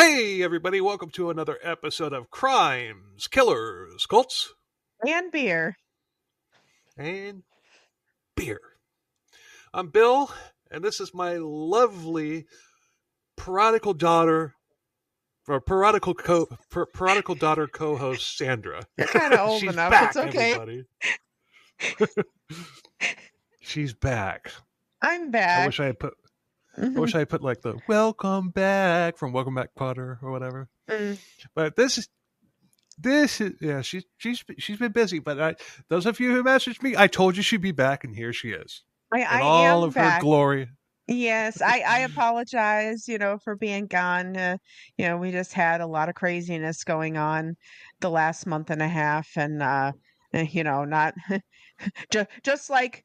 Hey, everybody, welcome to another episode of Crimes, Killers, Cults, and beer. and Beer. I'm Bill, and this is my lovely parodical daughter, or parodical daughter co-host, Sandra. You're kind of old She's enough. back, It's okay. everybody. She's back. I'm back. I wish I had put like the "Welcome back" from Welcome Back, Potter or whatever. But this is yeah. She's been busy, but those of you who messaged me, I told you she'd be back, and here she is, I in all am of back. her glory. Yes, I apologize, for being gone. We just had a lot of craziness going on the last month and a half, and not just like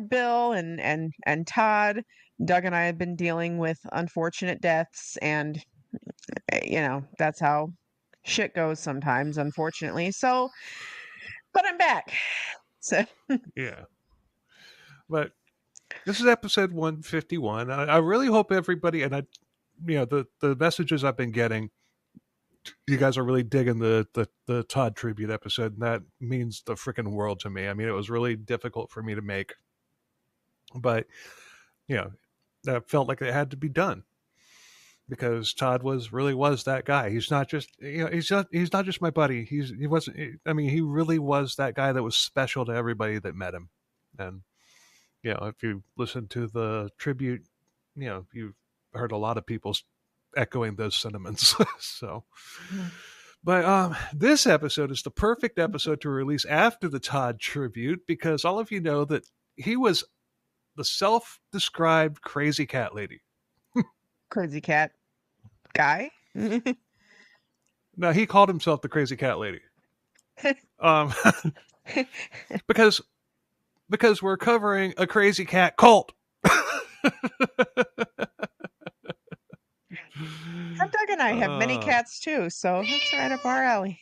Bill and Todd, Doug and I have been dealing with unfortunate deaths, and that's how shit goes sometimes, unfortunately. So, but I'm back. So Yeah, but this is episode 151. I really hope everybody, and the messages I've been getting, you guys are really digging the Todd tribute episode, and that means the freaking world to me. I mean, it was really difficult for me to make, but that felt like it had to be done because Todd really was that guy. He's not just he's not just my buddy. He wasn't. I mean, he really was that guy that was special to everybody that met him. And if you listen to the tribute, you've heard a lot of people echoing those sentiments. So, but this episode is the perfect episode to release after the Todd tribute because all of you know that he was the self-described crazy cat lady. crazy cat guy. No, he called himself the crazy cat lady. Because we're covering a crazy cat cult. Doug and I have many cats too, so that's right up our alley.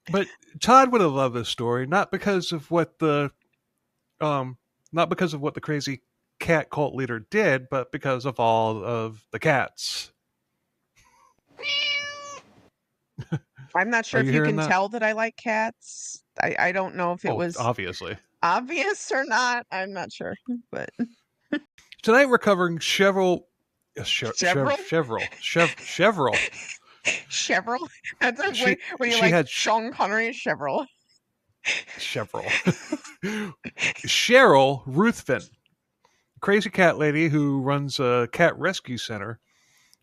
But Todd would have loved this story, not because of what the crazy cat cult leader did, but because of all of the cats. I'm not sure if you can tell that I like cats. I don't know if it was obviously obvious or not. I'm not sure, but tonight we're covering Sheryl. Chevrolet. That's like when you like Sean Connery. Sheryl Ruthven, crazy cat lady who runs a cat rescue center,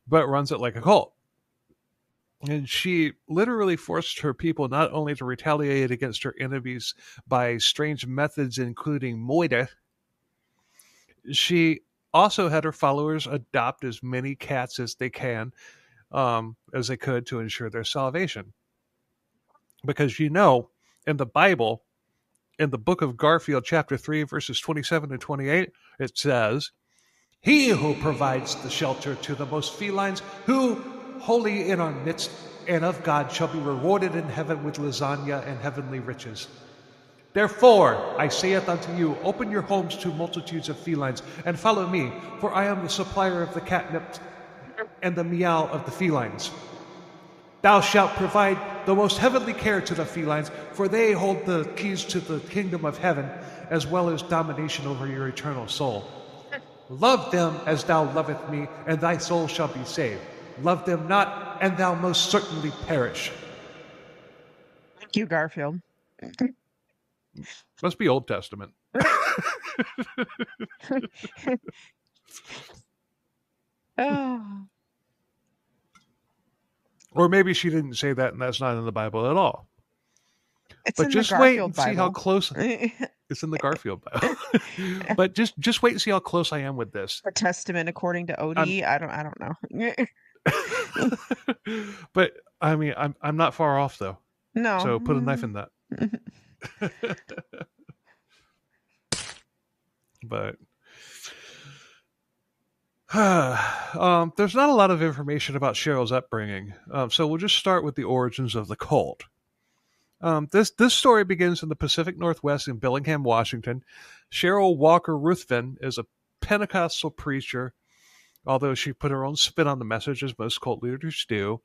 but runs it like a cult. And she literally forced her people not only to retaliate against her enemies by strange methods, including moida, she also had her followers adopt as many cats as they could to ensure their salvation. Because in the Bible, in the book of Garfield, chapter 3, verses 27 and 28, it says, "He who provides the shelter to the most felines, who holy in our midst and of God shall be rewarded in heaven with lasagna and heavenly riches. Therefore, I saith unto you, open your homes to multitudes of felines, and follow me, for I am the supplier of the catnip and the meow of the felines. Thou shalt provide the most heavenly care to the felines, for they hold the keys to the kingdom of heaven, as well as domination over your eternal soul. Love them as thou lovest me, and thy soul shall be saved. Love them not, and thou most certainly perish." Thank you, Garfield. Must be Old Testament. Oh. Or maybe she didn't say that and that's not in the Bible at all. It's but in just the wait Garfield and Bible. See how close it's in the Garfield Bible. But just wait and see how close I am with this. A testament according to Odie. I don't know. But I mean, I'm not far off though. No. So put a knife in that. But there's not a lot of information about Sheryl's upbringing, so we'll just start with the origins of the cult. This story begins in the Pacific Northwest in Bellingham, Washington. Sheryl Walker Ruthven is a Pentecostal preacher although she put her own spin on the message, as most cult leaders do.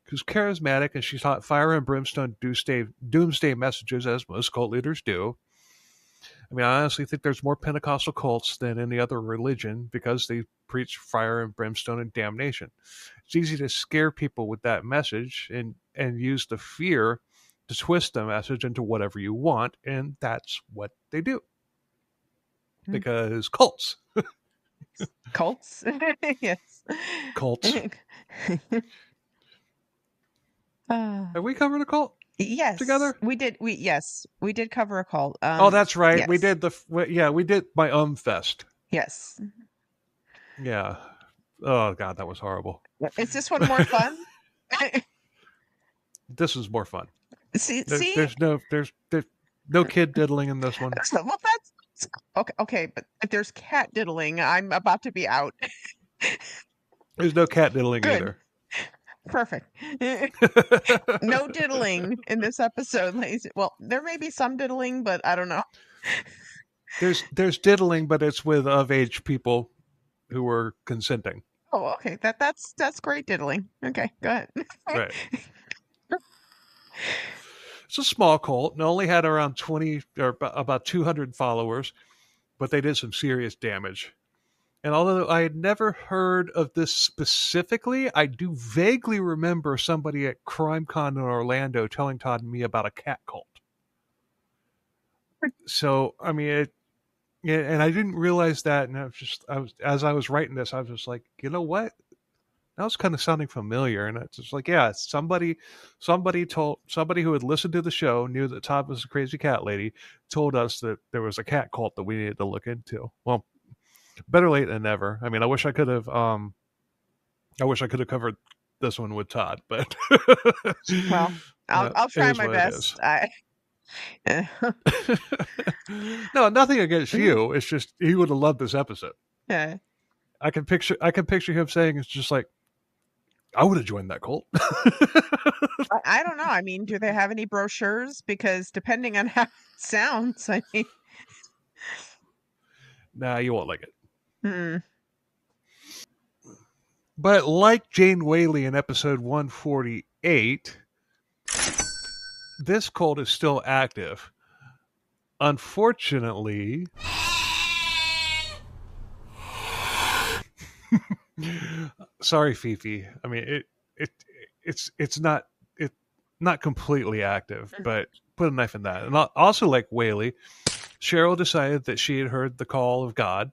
She was charismatic, and she taught fire and brimstone doomsday messages, as most cult leaders do. I mean, I honestly think there's more Pentecostal cults than any other religion because they preach fire and brimstone and damnation. It's easy to scare people with that message and use the fear to twist the message into whatever you want, and that's what they do. Because cults. Cults? Yes. Cults. Have we covered a cult Yes, together? we did. We did cover a cult. Oh, that's right. Yes. We did we did my fest. Yes. Yeah. Oh God, that was horrible. Is this one more fun? This is more fun. See, There's no kid diddling in this one. well, that's okay. But if there's cat diddling, I'm about to be out. There's no cat diddling Good. either. Perfect. No diddling in this episode, ladies. Well, there may be some diddling, but I don't know. There's diddling, but it's with of age people who were consenting. Oh, okay. That's great diddling. Okay, go ahead. Right. It's a small cult and only had around 20 or about 200 followers, but they did some serious damage. And although I had never heard of this specifically, I do vaguely remember somebody at CrimeCon in Orlando telling Todd and me about a cat cult. So, I mean, and I didn't realize that. And as I was writing this, I was just like, you know what? That was kind of sounding familiar. And it's just like, yeah, somebody who had listened to the show, knew that Todd was a crazy cat lady, told us that there was a cat cult that we needed to look into. Well, better late than never. I mean, I wish I could have covered this one with Todd, but well, I'll try my best. No, nothing against you. It's just he would have loved this episode. Yeah. I can picture him saying it's just like, I would have joined that cult. I don't know. I mean, do they have any brochures? Because depending on how it sounds, I mean, nah, you won't like it. Hmm. But like Jane Whaley in episode 148, this cult is still active. Unfortunately, sorry, Fifi. I mean, it's not completely active, but put a knife in that. And also, like Whaley, Sheryl decided that she had heard the call of God,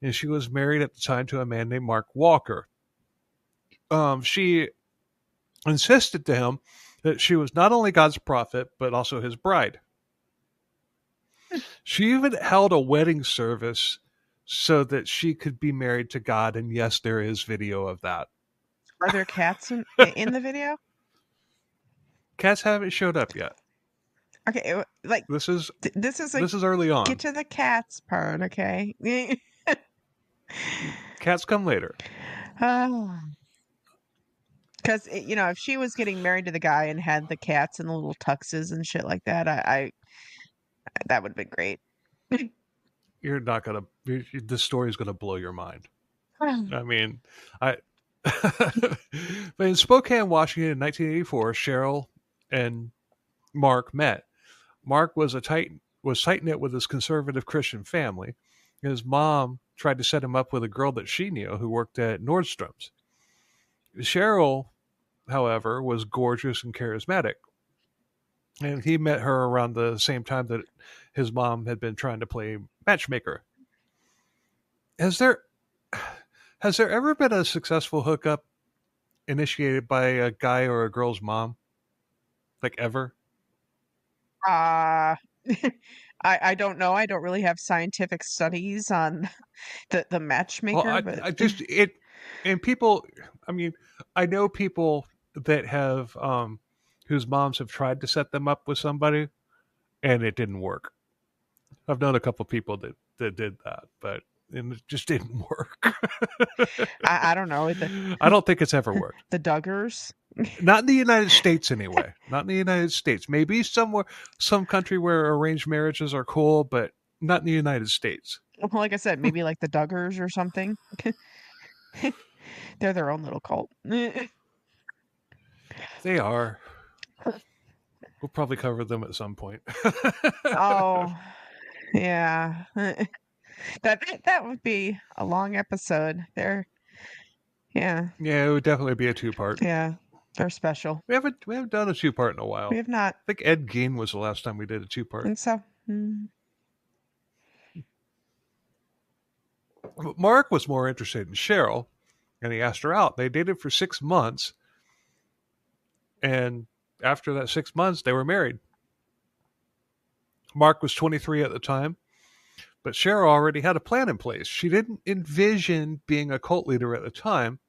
and she was married at the time to a man named Mark Walker. She insisted to him that she was not only God's prophet, but also his bride. She even held a wedding service so that she could be married to God, and yes, there is video of that. Are there cats in the video? Cats haven't showed up yet. Okay, like this is early on. Get to the cats part, okay? Cats come later. Because if she was getting married to the guy and had the cats and the little tuxes and shit like that, I that would have been great. You're not gonna. This story is gonna blow your mind. I mean, but in Spokane, Washington, in 1984, Sheryl and Mark met. Mark was tight-knit with his conservative Christian family. His mom tried to set him up with a girl that she knew who worked at Nordstrom's. Sheryl, however, was gorgeous and charismatic. And he met her around the same time that his mom had been trying to play matchmaker. Has there ever been a successful hookup initiated by a guy or a girl's mom? Like ever? I don't know. I don't really have scientific studies on the matchmaker, but and people. I mean, I know people that have whose moms have tried to set them up with somebody, and it didn't work. I've known a couple people that did that, but it just didn't work. I don't know. I don't think it's ever worked. The Duggars. Not in the United States, anyway. Not in the United States. Maybe somewhere, some country where arranged marriages are cool, but not in the United States. Well, like I said, maybe like the Duggars or something. They're their own little cult. They are. We'll probably cover them at some point. Oh, yeah. That would be a long episode. Yeah, Yeah, it would definitely be a two-part. yeah, they're special. We haven't done a two-part in a We while. have not. I think Ed Gein was the last time we did a two-part. And so, mm, But Mark was more interested in Cheryl, and he asked her out. They dated for 6 months, and after that 6 months, they were married. Mark was 23 at the time, but Cheryl already had a plan in place. She didn't envision being a cult leader at the time,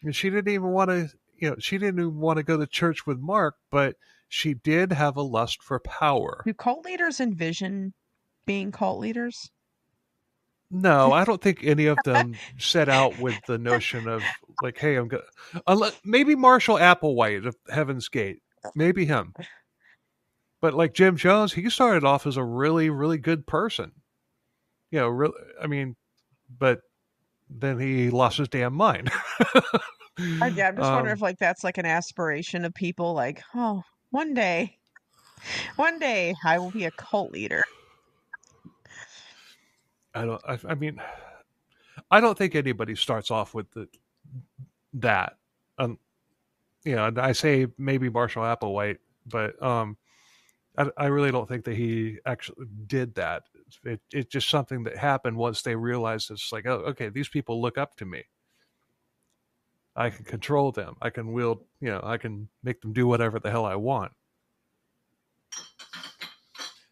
and she didn't even want to, she didn't even want to go to church with Mark, but she did have a lust for power. do cult leaders envision being cult leaders? No, I don't think any of them set out with the notion of like, hey, I'm gonna. Maybe Marshall Applewhite of Heaven's Gate, maybe him. But like Jim Jones, he started off as a really, really good person. I mean, but then he lost his damn mind. Yeah, I'm just wondering um, if like that's like an aspiration of people, like, oh, one day, one day I will be a cult leader. I don't. I mean, I don't think anybody starts off with that. Um, and I say maybe Marshall Applewhite, but I really don't think that he actually did that. It's just something that happened once they realized it's like, oh, okay, these people look up to me. I can control them. I can wield, I can make them do whatever the hell I want.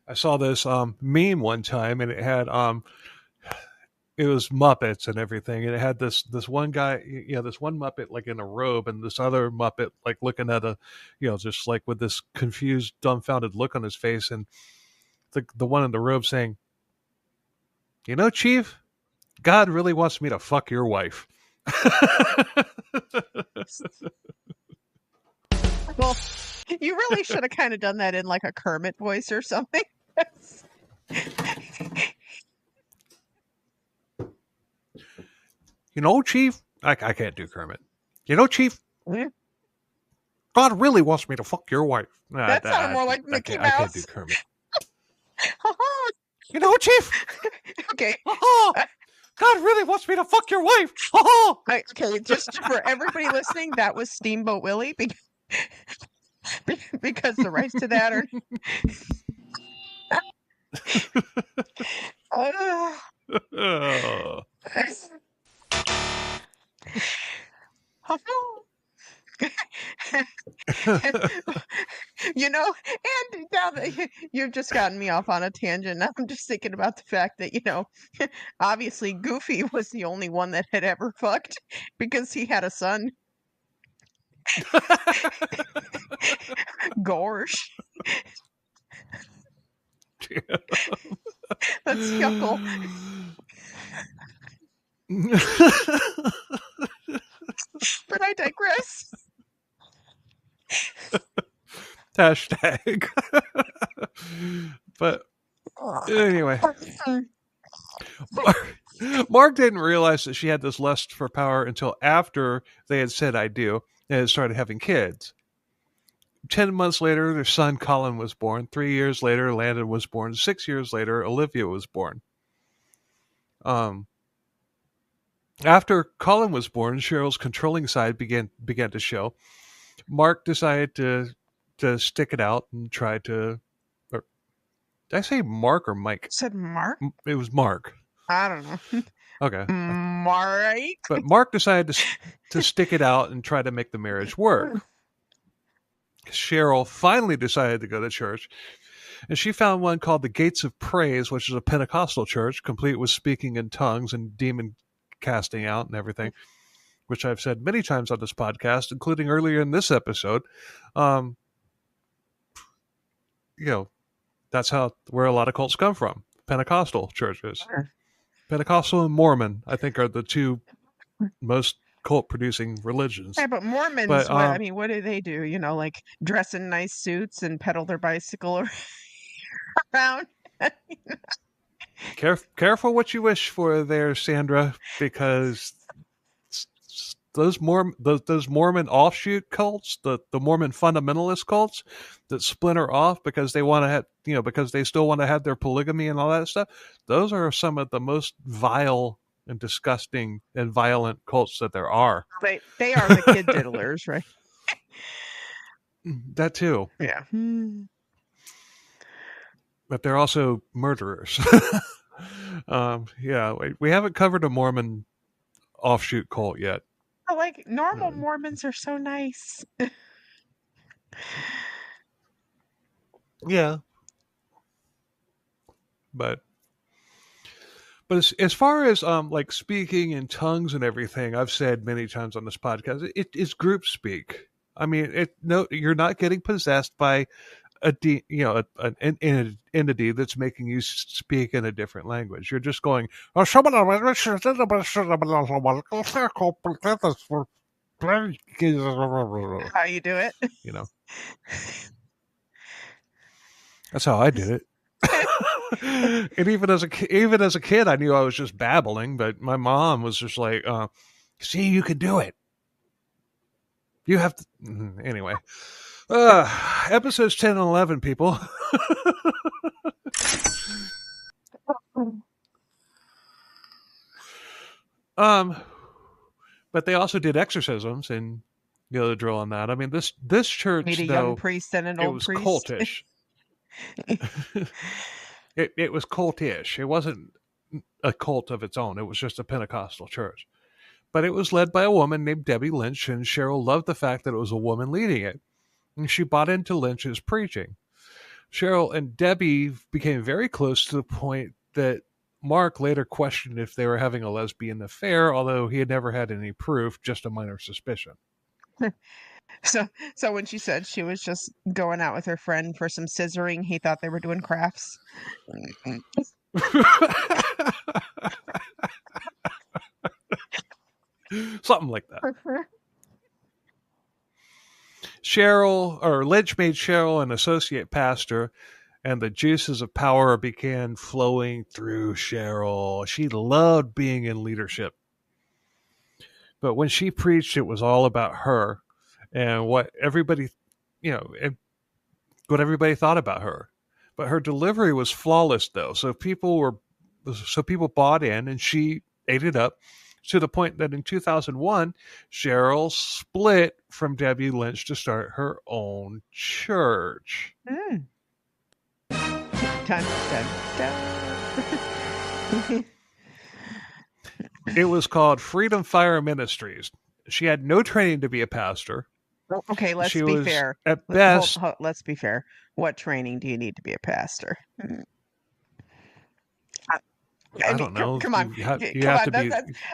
I saw this meme one time, and it was Muppets and everything, and it had this one guy, this one Muppet like in a robe, and this other Muppet like looking at just like with this confused, dumbfounded look on his face, and the one in the robe saying, Chief, God really wants me to fuck your wife. Well, you really should have kind of done that in like a Kermit voice or something. Chief, I can't do Kermit. Chief, Mm, God really wants me to fuck your wife. that sounded more like Mickey I can't do Mouse. Kermit. Oh, Chief, okay. God really wants me to fuck your wife. Okay, just for everybody listening, that was Steamboat Willie because the rights to that are. Oh. And now that you've just gotten me off on a tangent, I'm just thinking about the fact that, obviously Goofy was the only one that had ever fucked because he had a son. Gorsh. That's Yuckle. But I digress. Hashtag. But anyway, Mark didn't realize that she had this lust for power until after they had said I do and had started having kids. 10 months later, their son Colin was born. 3 years later, Landon was born. 6 years later, Olivia was born. After Colin was born, Cheryl's controlling side began to show. Mark decided to stick it out and try to. Or, did I say Mark or Mike? You said Mark? It was Mark. I don't know. Okay. Mark. But Mark decided to stick it out and try to make the marriage work. Cheryl finally decided to go to church, and she found one called the Gates of Praise, which is a Pentecostal church, complete with speaking in tongues and demon casting out and everything, which I've said many times on this podcast, including earlier in this episode. That's where a lot of cults come from. Pentecostal churches. Sure. Pentecostal and Mormon, I think, are the two most cult-producing religions. Yeah, but Mormons, what do they do? Like dress in nice suits and pedal their bicycle around. Careful what you wish for there, Sandra, because those Mormon offshoot cults, the Mormon fundamentalist cults that splinter off because they want to have, because they still want to have their polygamy and all that stuff. Those are some of the most vile and disgusting and violent cults that there are. They are the kid diddlers, right? That too. Yeah. But they're also murderers. Yeah, we haven't covered a Mormon offshoot cult yet. Like normal Mormons are so nice. Yeah. But as far as like speaking in tongues and everything, I've said many times on this podcast, it is group speak. I mean, you're not getting possessed by an entity that's making you speak in a different language. You're just going, how you do it? That's how I did it. And even as a kid, I knew I was just babbling, but my mom was just like, see, you could do it. You have to. Anyway. Episodes 10 and 11, people. But they also did exorcisms, and the drill on that. I mean, this church, meet a young priest and an old priest. Cultish. It was cultish. It wasn't a cult of its own. It was just a Pentecostal church. But it was led by a woman named Debbie Lynch, and Sheryl loved the fact that it was a woman leading it. And she bought into Lynch's preaching. Sheryl and Debbie became very close to the point that Mark later questioned if they were having a lesbian affair, although he had never had any proof, just a minor suspicion. So when she said she was just going out with her friend for some scissoring, he thought they were doing crafts. Something like that. Lynch made Sheryl an associate pastor, and the juices of power began flowing through Sheryl. She loved being in leadership. But when she preached, it was all about her and what everybody, what everybody thought about her. But her delivery was flawless, though. So people bought in, and she ate it up, to the point that in 2001, Sheryl split from Debbie Lynch to start her own church. Dun, dun, dun. It was called Freedom Fire Ministries. She had no training to be a pastor. Okay, let's be fair. At best, let's be fair. What training do you need to be a pastor? I don't know. Come on. You have to be.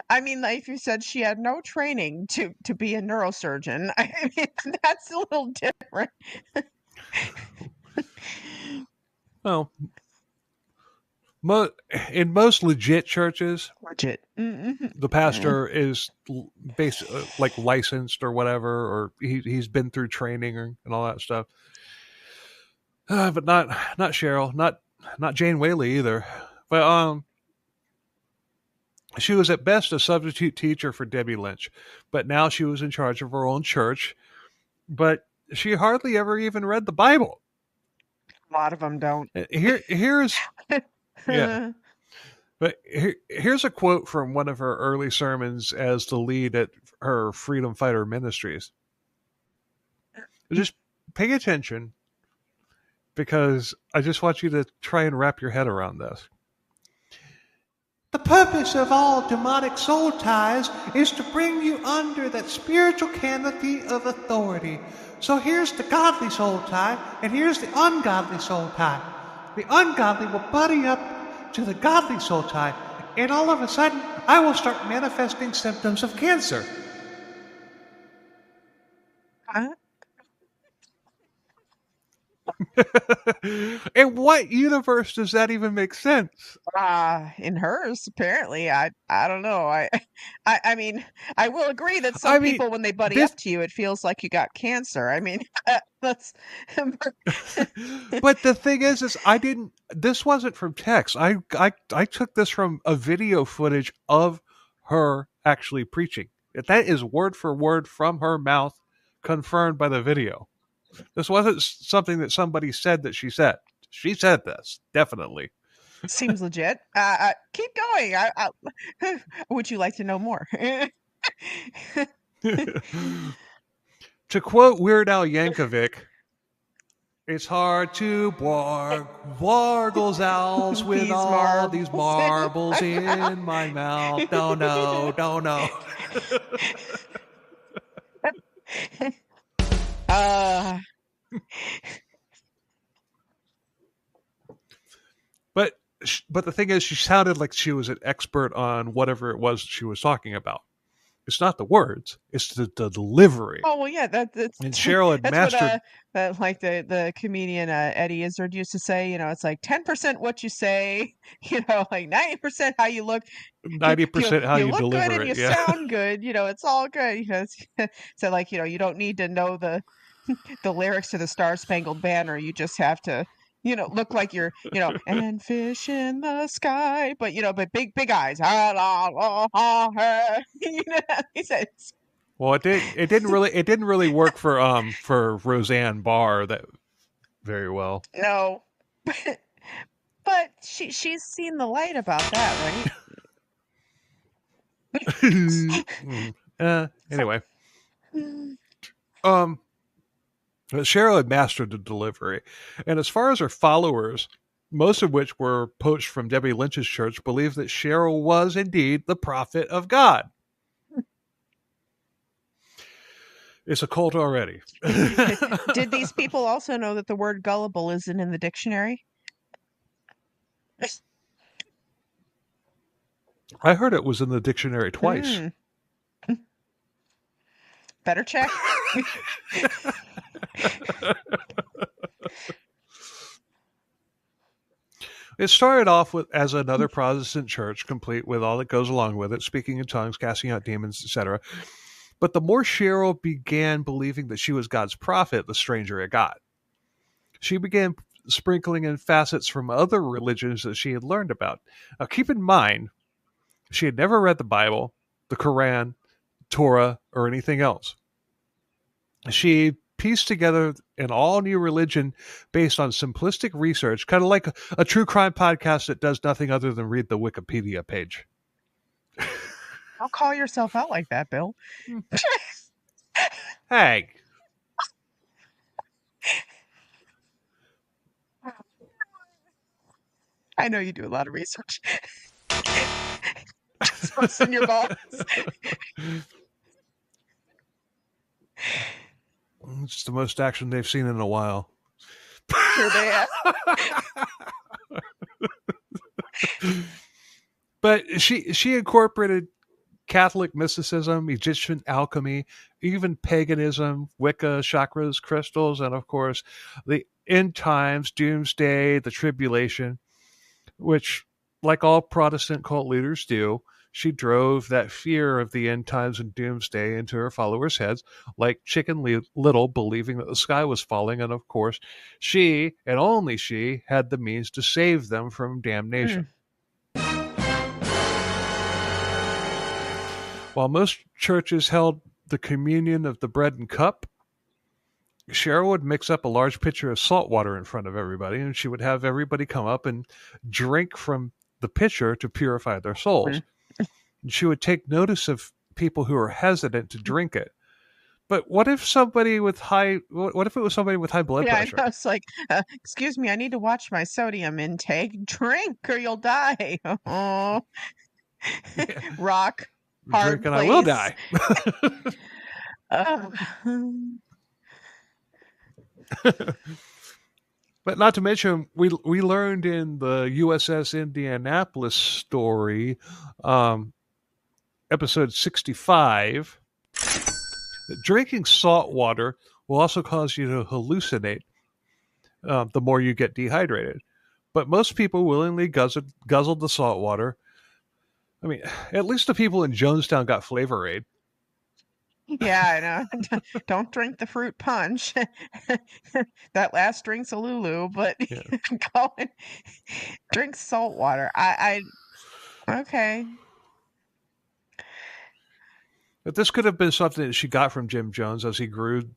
I mean, like you said, she had no training to be a neurosurgeon. I mean, that's a little different. Well, in most legit churches, the pastor is basically like licensed or whatever, or he's been through training and all that stuff. But not Sheryl, not Jane Whaley either. But she was at best a substitute teacher for Debbie Lynch, but now she was in charge of her own church. But she hardly ever even read the Bible. A lot of them don't. Here's yeah. But here's a quote from one of her early sermons as the lead at her Freedom Fighter Ministries. Just pay attention, because I just want you to try and wrap your head around this. The purpose of all demonic soul ties is to bring you under that spiritual canopy of authority. So here's the godly soul tie, and here's the ungodly soul tie. The ungodly will buddy up to the godly soul tie, and all of a sudden, I will start manifesting symptoms of cancer. Huh? In what universe does that even make sense? In hers, apparently. I don't know. I mean, I will agree that some people, when they buddy up to you, it feels like you got cancer. I mean, that's. But the thing is this wasn't from text. I took this from a video footage of her actually preaching. That is word for word from her mouth, confirmed by the video. This wasn't something that somebody said that she said. She said this, definitely. Seems legit. Keep going. Would you like to know more? To quote Weird Al Yankovic, it's hard to wargles owls with These all these marbles in marbles my mouth. in my mouth. Don't know, don't know. uh, But but the thing is, she sounded like she was an expert on whatever it was she was talking about. It's not the words; it's the delivery. oh well, yeah. That's And Cheryl had that's what mastered like the comedian Eddie Izzard used to say. You know, it's like 10% what you say. You know, like 90% how you look. 90% how You you look good deliver and it. you Yeah. sound good. You know, it's all good. You know, so like you don't need to know the lyrics to the Star Spangled Banner. You just have to, look like you're, and fish in the sky, but big eyes. Ah, la, la, ah, ah. He says, Well, it didn't really work for Roseanne Barr that very well. no, but she's seen the light about that, right? Anyway, um, Cheryl had mastered the delivery, and as far as her followers, most of which were poached from Debbie Lynch's church, believed that Cheryl was indeed the prophet of God. It's a cult already. Did these people also know that the word gullible isn't in the dictionary? I heard it was in the dictionary twice. Better check. It started off as another Protestant church, complete with all that goes along with it, speaking in tongues, casting out demons, etc. But the more Cheryl began believing that she was God's prophet, the stranger it got. She began sprinkling in facets from other religions that she had learned about. Now, keep in mind, she had never read the Bible, the Quran, Torah, or anything else. She pieced together an all new religion based on simplistic research, kind of like a true crime podcast that does nothing other than read the Wikipedia page. Don't call yourself out like that, Bill. Hey. I know you do a lot of research. Just busting your balls. It's the most action they've seen in a while. Sure they have. But she incorporated Catholic mysticism, Egyptian alchemy, even paganism, Wicca, chakras, crystals, and of course the end times, Doomsday, the tribulation, which, like all Protestant cult leaders do, she drove that fear of the end times and doomsday into her followers' heads, like Chicken Little believing that the sky was falling. And of course, she, and only she, had the means to save them from damnation. While most churches held the communion of the bread and cup, Cheryl would mix up a large pitcher of salt water in front of everybody, and she would have everybody come up and drink from the pitcher to purify their souls. And she would take notice of people who were hesitant to drink it. But what if somebody with what if it was somebody with high blood pressure? I know. It's like, excuse me, I need to watch my sodium intake. Drink or you'll die. Oh. Yeah. Rock. Hard Drink and place. I will die. But not to mention, we learned in the USS Indianapolis story, episode 65, that drinking salt water will also cause you to hallucinate the more you get dehydrated. But most people willingly guzzled the salt water. I mean, at least the people in Jonestown got Flavor Aid. Yeah, I know. Don't drink the fruit punch. That last drink's a Lulu, but Yeah. drink salt water. Okay. But this could have been something that she got from Jim Jones as he groomed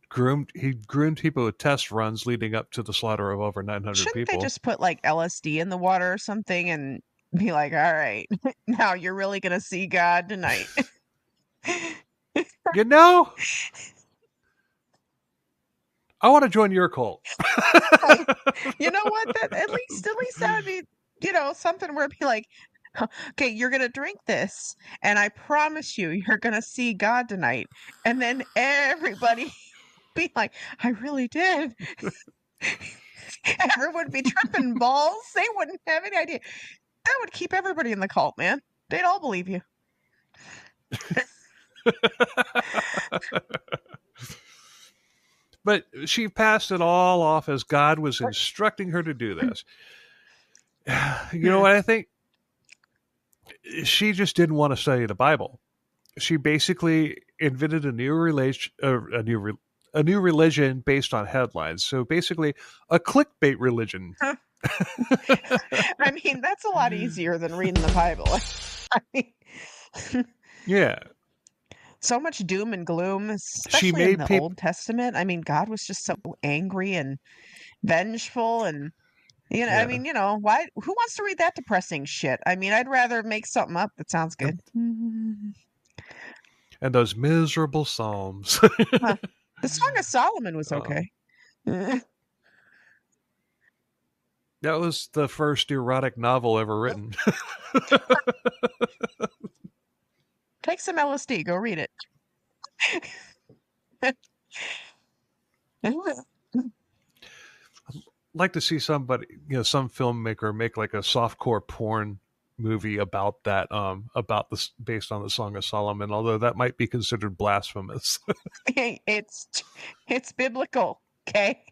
people with test runs leading up to the slaughter of over 900 Shouldn't they people. just put like LSD in the water or something and be like, all right, now you're really going to see God tonight? You know, I want to join your cult. You know what? At least that would be, something where it'd be like, okay, you're going to drink this, and I promise you're going to see God tonight. And then everybody be like, I really did. Everyone would be tripping balls. They wouldn't have any idea. That would keep everybody in the cult, man. They'd all believe you. But she passed it all off as God was instructing her to do this. You know what I think? She just didn't want to study the Bible. She basically invented a new religion based on headlines. So basically, a clickbait religion. I mean, that's a lot easier than reading the Bible. I mean, Yeah. So much doom and gloom, especially in the Old Testament. I mean, God was just so angry and vengeful, and I mean, why? Who wants to read that depressing shit? I mean, I'd rather make something up that sounds good. And those miserable psalms. The Song of Solomon was okay. That was the first erotic novel ever written. Take some LSD. Go read it. I'd like to see somebody, some filmmaker make like a softcore porn movie about that, about this, based on the Song of Solomon. Although that might be considered blasphemous. It's biblical, okay?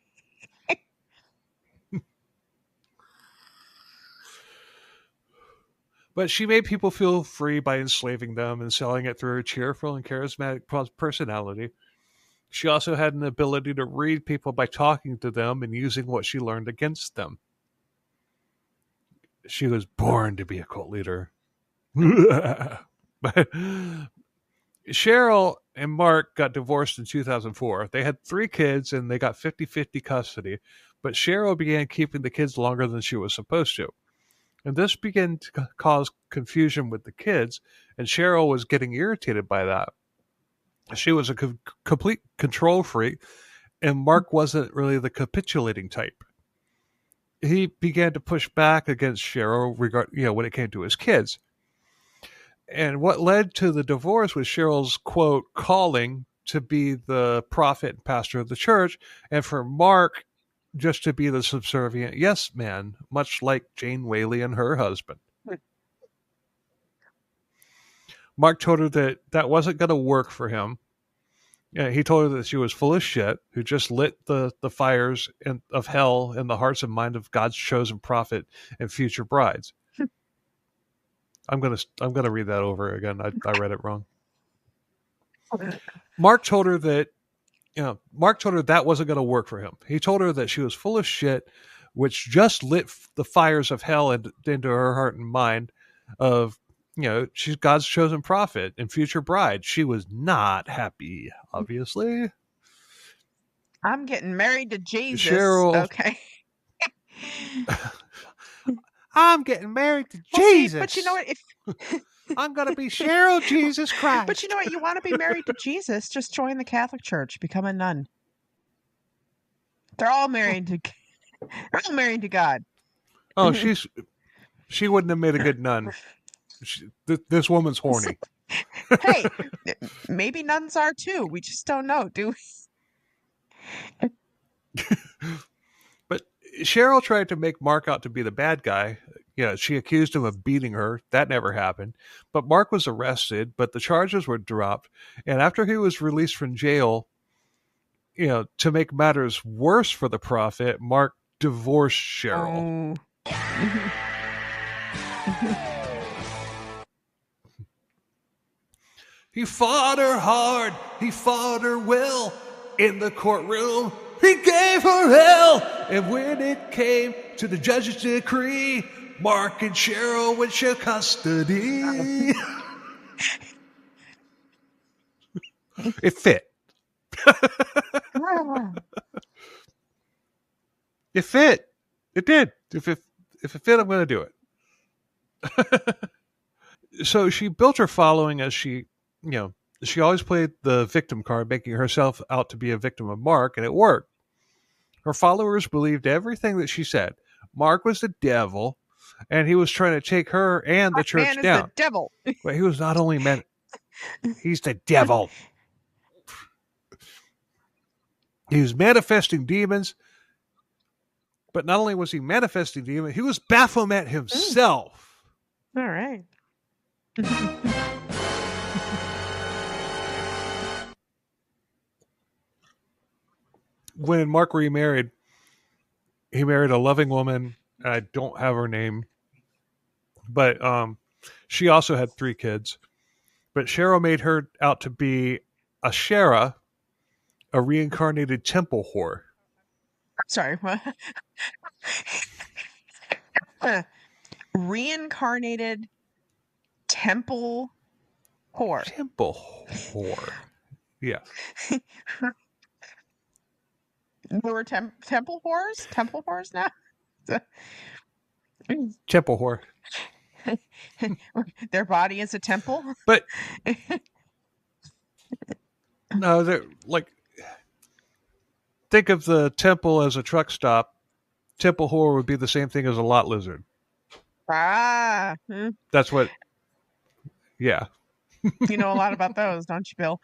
But she made people feel free by enslaving them and selling it through her cheerful and charismatic personality. She also had an ability to read people by talking to them and using what she learned against them. She was born to be a cult leader. But Sheryl and Mark got divorced in 2004. They had 3 kids and they got 50-50 custody, but Sheryl began keeping the kids longer than she was supposed to. And this began to cause confusion with the kids, and Sheryl was getting irritated by that. She was a complete control freak, and Mark wasn't really the capitulating type. He began to push back against Sheryl when it came to his kids. And what led to the divorce was Cheryl's, quote, calling to be the prophet and pastor of the church, and for Mark just to be the subservient yes man, much like Jane Whaley and her husband. Mark told her that wasn't going to work for him. He told her that she was full of shit, who just lit the fires of hell in the hearts and mind of God's chosen prophet and future brides. I'm gonna read that over again. I read it wrong. Mark told her that wasn't going to work for him. He told her that she was full of shit, which just lit the fires of hell into her heart and mind of, she's God's chosen prophet and future bride. She was not happy, obviously. I'm getting married to Jesus. Sheryl. Okay. I'm getting married to Jesus. See, but you know what? If I'm going to be Sheryl Jesus Christ. But you know what? You want to be married to Jesus, just join the Catholic Church, become a nun. They're all married to God. Oh, she wouldn't have made a good nun. This woman's horny. Hey, maybe nuns are too. We just don't know, do we? But Sheryl tried to make Mark out to be the bad guy. She accused him of beating her. That never happened. But Mark was arrested, but the charges were dropped. And after he was released from jail, to make matters worse for the prophet, Mark divorced Sheryl. Oh. He fought her hard. He fought her well. In the courtroom, he gave her hell. And when it came to the judge's decree, Mark and Sheryl would share custody. It fit. It fit. It did. If it fit, I'm going to do it. So she built her following as she always played the victim card, making herself out to be a victim of Mark, and it worked. Her followers believed everything that she said. Mark was the devil, and he was trying to take her and the church Man is down. the devil. But he was not only he's the devil. He was manifesting demons, but not only was he manifesting demons, he was Baphomet himself. All right. When Mark remarried, he married a loving woman. I don't have her name, but she also had 3 kids. But Sheryl made her out to be a Shera, a reincarnated temple whore. Sorry, what? Reincarnated temple whore. Temple whore. Yeah. There were temple whores? Temple whores now? Temple whore. Their body is a temple? But no, they're like, think of the temple as a truck stop. Temple whore would be the same thing as a lot lizard. That's what. Yeah. You know a lot about those, don't you, Bill?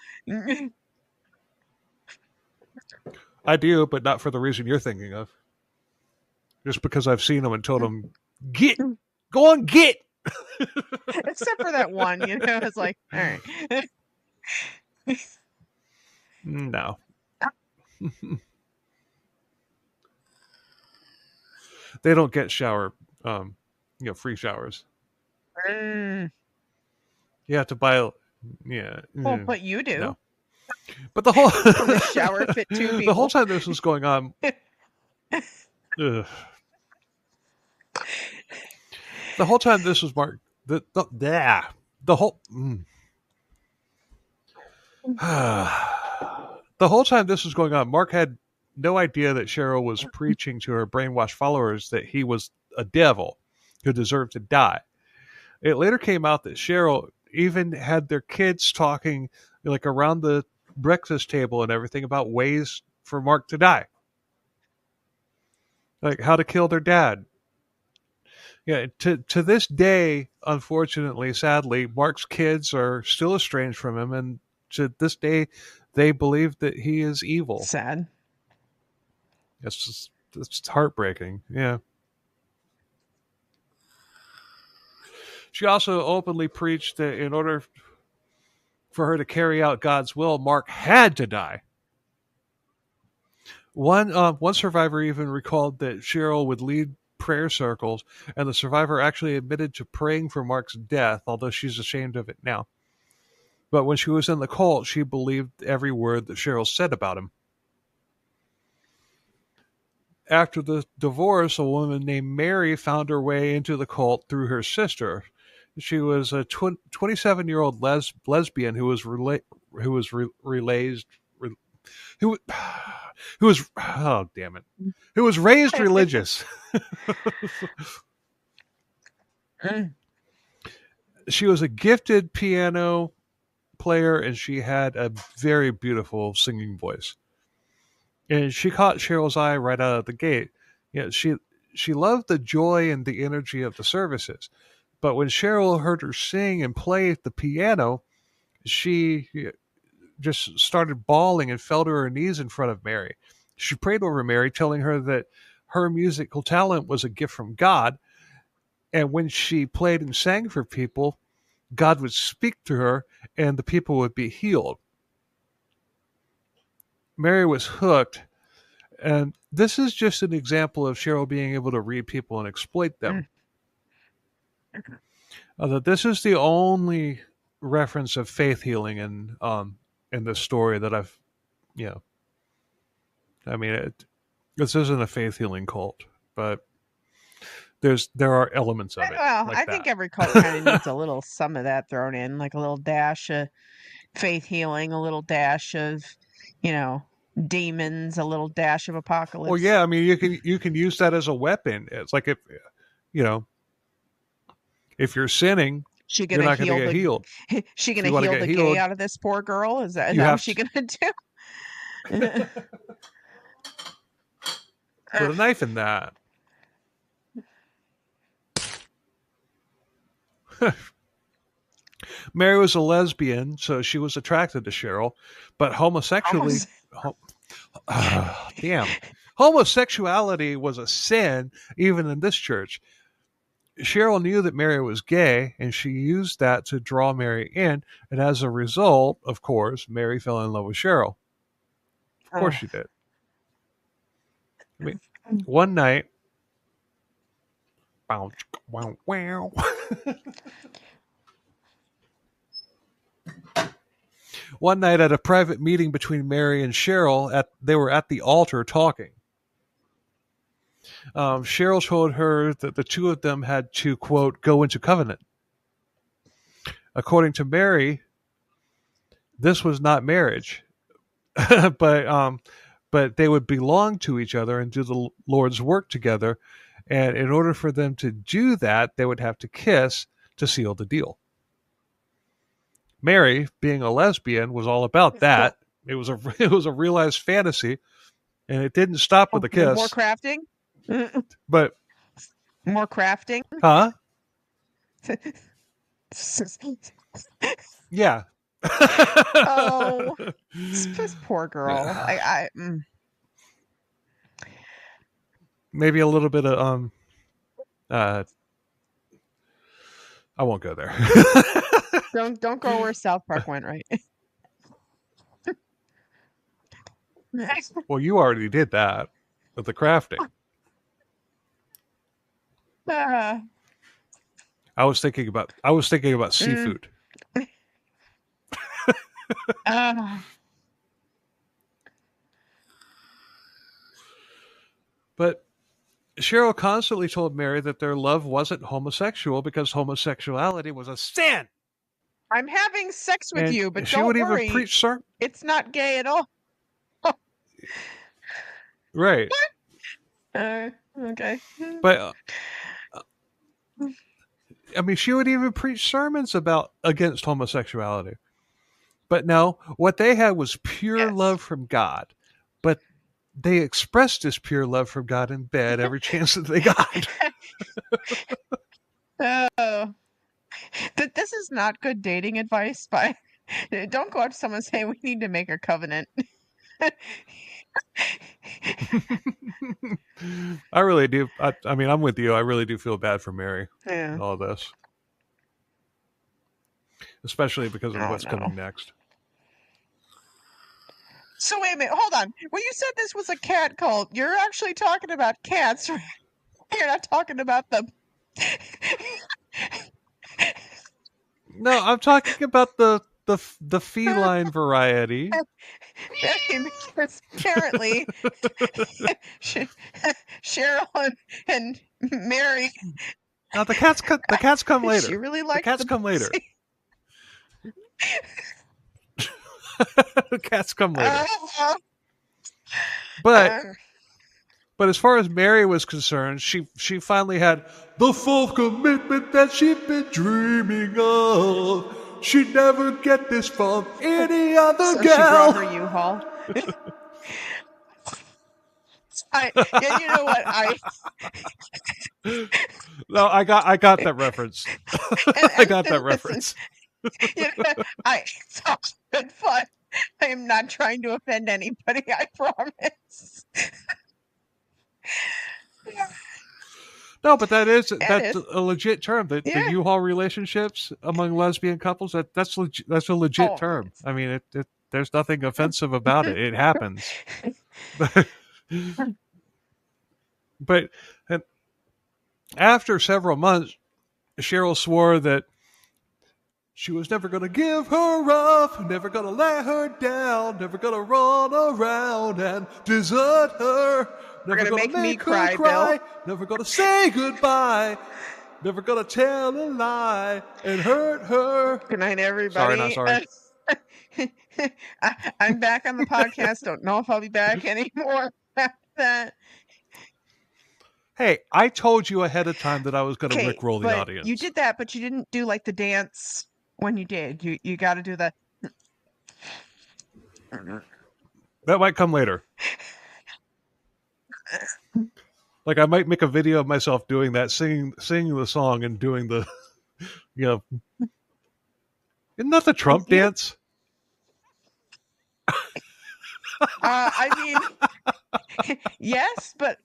I do, but not for the reason you're thinking of. Just because I've seen them and told them, go on, get. Except for that one, it's like, all right. No. They don't get free showers. You have to buy. Yeah. Well, but you do. No. But the whole the shower fit 2 people. The whole time this was going on. The whole time this was Mark. The whole. The whole time this was going on, Mark had no idea that Sheryl was preaching to her brainwashed followers that he was a devil who deserved to die. It later came out that Sheryl even had their kids talking like around the breakfast table and everything about ways for Mark to die. Like how to kill their dad. Yeah, to this day, unfortunately, sadly, Mark's kids are still estranged from him, and to this day, they believe that he is evil. Sad. It's heartbreaking. Yeah. She also openly preached that in order for her to carry out God's will, Mark had to die. One survivor even recalled that Sheryl would lead prayer circles, and the survivor actually admitted to praying for Mark's death, although she's ashamed of it now. But when she was in the cult, she believed every word that Sheryl said about him. After the divorce, a woman named Mary found her way into the cult through her sister. She was a 27-year-old lesbian who was raised religious. She was a gifted piano player, and she had a very beautiful singing voice. And she caught Cheryl's eye right out of the gate. She loved the joy and the energy of the services. But when Sheryl heard her sing and play the piano, she just started bawling and fell to her knees in front of Mary. She prayed over Mary, telling her that her musical talent was a gift from God. And when she played and sang for people, God would speak to her and the people would be healed. Mary was hooked. And this is just an example of Sheryl being able to read people and exploit them. This is the only reference of faith healing in this story that I've, I mean, this isn't a faith healing cult, but there are elements of it. Well, I think every cult kind of needs a little some of that thrown in, like a little dash of faith healing, a little dash of, you know, demons, a little dash of Well, apocalypse. yeah, I mean, you can use that as a weapon. It's like if you know if you're sinning, She you're gonna not going to heal get the healed. she If gonna you want to heal get the gay healed, out of this poor girl? Is you that what have she to gonna do? put a knife in that. Mary was a lesbian, so she was attracted to Cheryl, but Almost. damn, homosexuality was a sin even in this church. Cheryl knew that Mary was gay, and she used that to draw Mary in, and as a result, of course, Mary fell in love with Cheryl. Of course Oh. she did. I mean, one night, wow, wow, wow. One night at a private meeting between Mary and Cheryl, they were at the altar talking. Cheryl told her that the two of them had to, quote, go into covenant. According to Mary, this was not marriage, but but they would belong to each other and do the Lord's work together. And in order for them to do that, they would have to kiss to seal the deal. Mary, being a lesbian, was all about that. It was a it was a realized fantasy, and it didn't stop with a More kiss. crafting? But More crafting? huh? Yeah. Oh, this poor girl. Maybe a little bit of I won't go there. Don't go where South Park went, right? Well, you already did that with the crafting. I was thinking about seafood. But Cheryl constantly told Mary that their love wasn't homosexual because homosexuality was a sin. I'm having sex with And you, but she don't would even worry, preach sermons. it's not gay at all. Right. Okay. But I mean, she would even preach sermons against homosexuality. But no, what they had was pure Yes. love from God. But they expressed this pure love from God in bed every chance that they got. Oh, this is not good dating advice. But don't go up to someone and say we need to make a covenant. I really do. I mean, I'm with you. I really do feel bad for Mary Yeah. in all this, especially because of what's coming next. So wait a minute, hold on. When you said this was a cat cult, you're actually talking about cats, right? You're not talking about the. No, I'm talking about the feline variety. Because apparently Cheryl and Mary. Now the cats come later. She really liked the cats come later. The cats come later. But as far as Mary was concerned, she finally had the full commitment that she'd been dreaming of. She'd never get this from any other so gal. She brought her U-Haul. You know what? No, I got that reference. I got that reference. It's all good fun. I am not trying to offend anybody, I promise. No, but that's a legit term. The U-Haul relationships among lesbian couples, that's a legit term. I mean, there's nothing offensive about it. It happens. But after several months, Cheryl swore that she was never going to give her up, never going to let her down, never going to run around and desert her, never going to make her cry, never going to say goodbye, never going to tell a lie and hurt her. Good night, everybody. Sorry, not sorry. I'm back on the podcast. Don't know if I'll be back anymore after that. Hey, I told you ahead of time that I was going to Okay, rickroll the but you audience. did that, but you didn't do like the dance when you did. You got to do the. That might come later. Like I might make a video of myself doing that, singing the song and doing the, you know, isn't that the Trump Yeah. dance? I mean, yes, but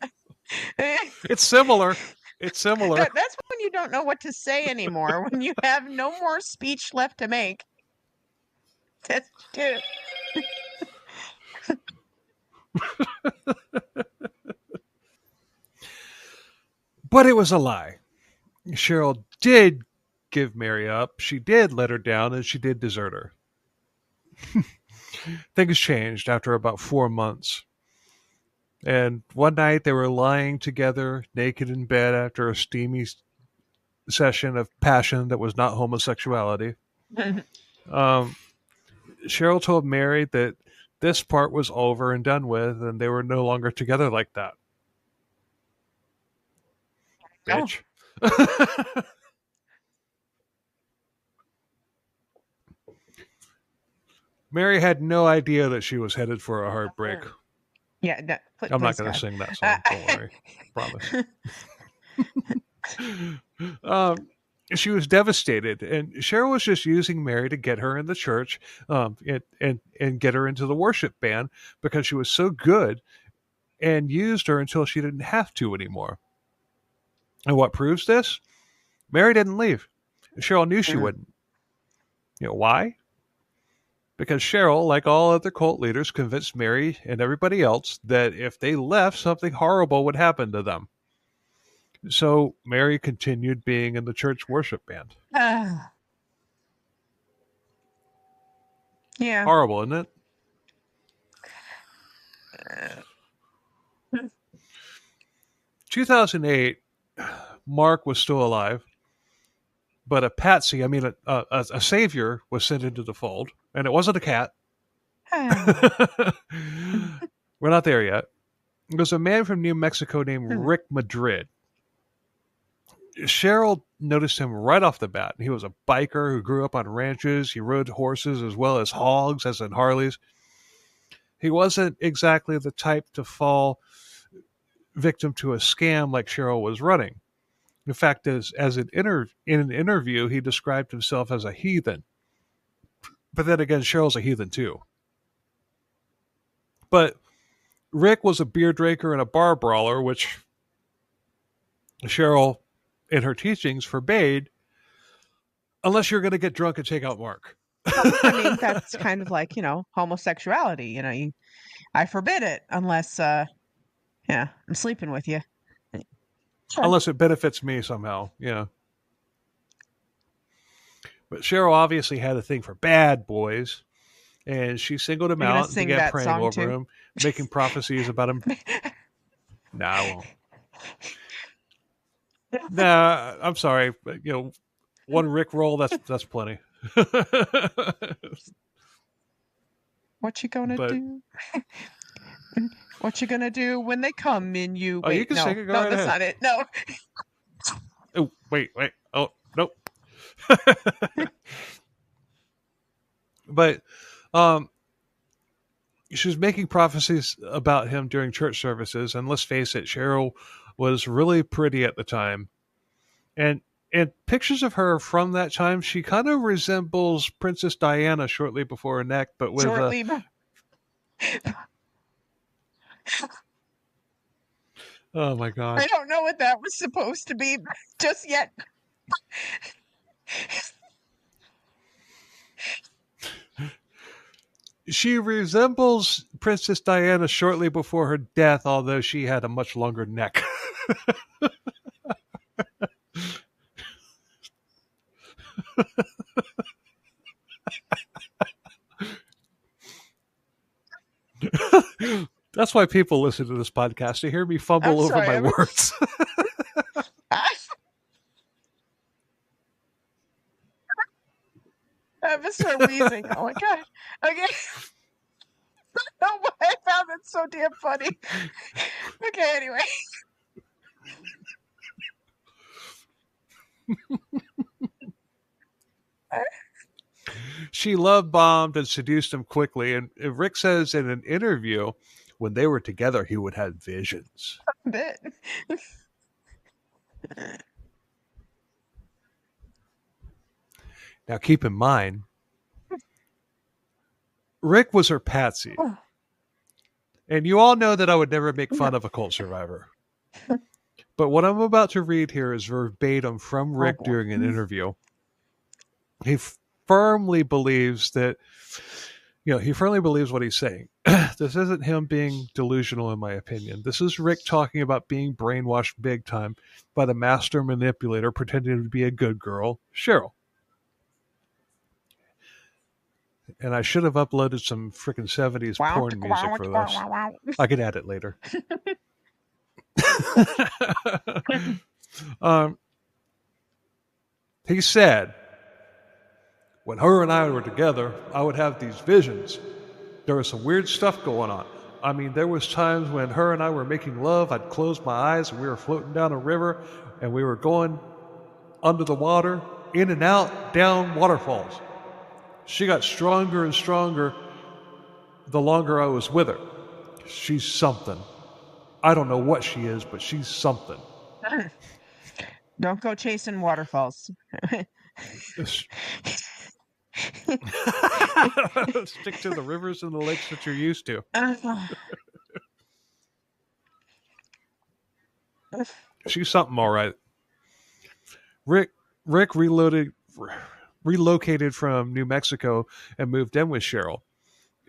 It's similar. It's similar. that's when you don't know what to say anymore. When you have no more speech left to make. That's it. But it was a lie. Sheryl did give Mary up. She did let her down, and she did desert her. Things changed after about 4 months. And one night they were lying together, naked in bed after a steamy session of passion that was not homosexuality. Um, Sheryl told Mary that this part was over and done with, and they were no longer together like that. Oh. Bitch. Mary had no idea that she was headed for a heartbreak. Yeah, no, I'm not please, going to God. sing that song. Don't worry. Promise. She was devastated, and Sheryl was just using Mary to get her in the church, and get her into the worship band because she was so good, and used her until she didn't have to anymore. And what proves this? Mary didn't leave. Sheryl knew she wouldn't. You know why? Because Sheryl, like all other cult leaders, convinced Mary and everybody else that if they left, something horrible would happen to them. So Mary continued being in the church worship band. Yeah. Horrible, isn't it? 2008, Mark was still alive, but a patsy, I mean, a savior was sent into the fold, and it wasn't a cat. We're not there yet. It was a man from New Mexico named Rick Madrid. Sheryl noticed him right off the bat. He was a biker who grew up on ranches. He rode horses as well as hogs, as in Harleys. He wasn't exactly the type to fall victim to a scam like Sheryl was running. In fact, in an interview, he described himself as a heathen. But then again, Cheryl's a heathen too. But Rick was a beer drinker and a bar brawler, which Sheryl, in her teachings, forbade unless you're going to get drunk and take out Mark. I mean, that's kind of like, homosexuality. I forbid it unless, I'm sleeping with you. Sure. Unless it benefits me somehow, yeah. But Sheryl obviously had a thing for bad boys, and she singled him You're gonna out and sing began that praying song over too? him, making prophecies about him. Nah, I won't. Nah, I'm sorry, but, one Rick roll, that's plenty. What you gonna But do? What you gonna do when they come in you? oh, you Wait, can no, sing it. Go no, right that's ahead. not it. No. Oh, wait. Oh, nope. But she was making prophecies about him during church services, and let's face it, Sheryl was really pretty at the time. And pictures of her from that time, she kind of resembles Princess Diana shortly before her neck, but with Shortly. oh my god. I don't know what that was supposed to be just yet. She resembles Princess Diana shortly before her death, although she had a much longer neck. That's why people listen to this podcast, to hear me fumble I'm over sorry, my words. gonna start wheezing. Oh my god. Okay. No, I found it so damn funny. Okay, anyway. She love bombed and seduced him quickly, and Rick says in an interview, when they were together, he would have visions. Bit. Now, keep in mind, Rick was her patsy. And you all know that I would never make fun of a cult survivor. But what I'm about to read here is verbatim from Rick during an interview. He firmly believes that, he firmly believes what he's saying. This isn't him being delusional, in my opinion. This is Rick talking about being brainwashed big time by the master manipulator pretending to be a good girl, Sheryl. And I should have uploaded some freaking 70s porn music for this. I could add it later. He said, when her and I were together, I would have these visions. There was some weird stuff going on. I mean, there was times when her and I were making love, I'd close my eyes and we were floating down a river and we were going under the water, in and out, down waterfalls. She got stronger and stronger the longer I was with her. She's something. I don't know what she is, but she's something. Don't go chasing waterfalls. Stick to the rivers and the lakes that you're used to. She's something, all right. Rick relocated from New Mexico and moved in with Sheryl.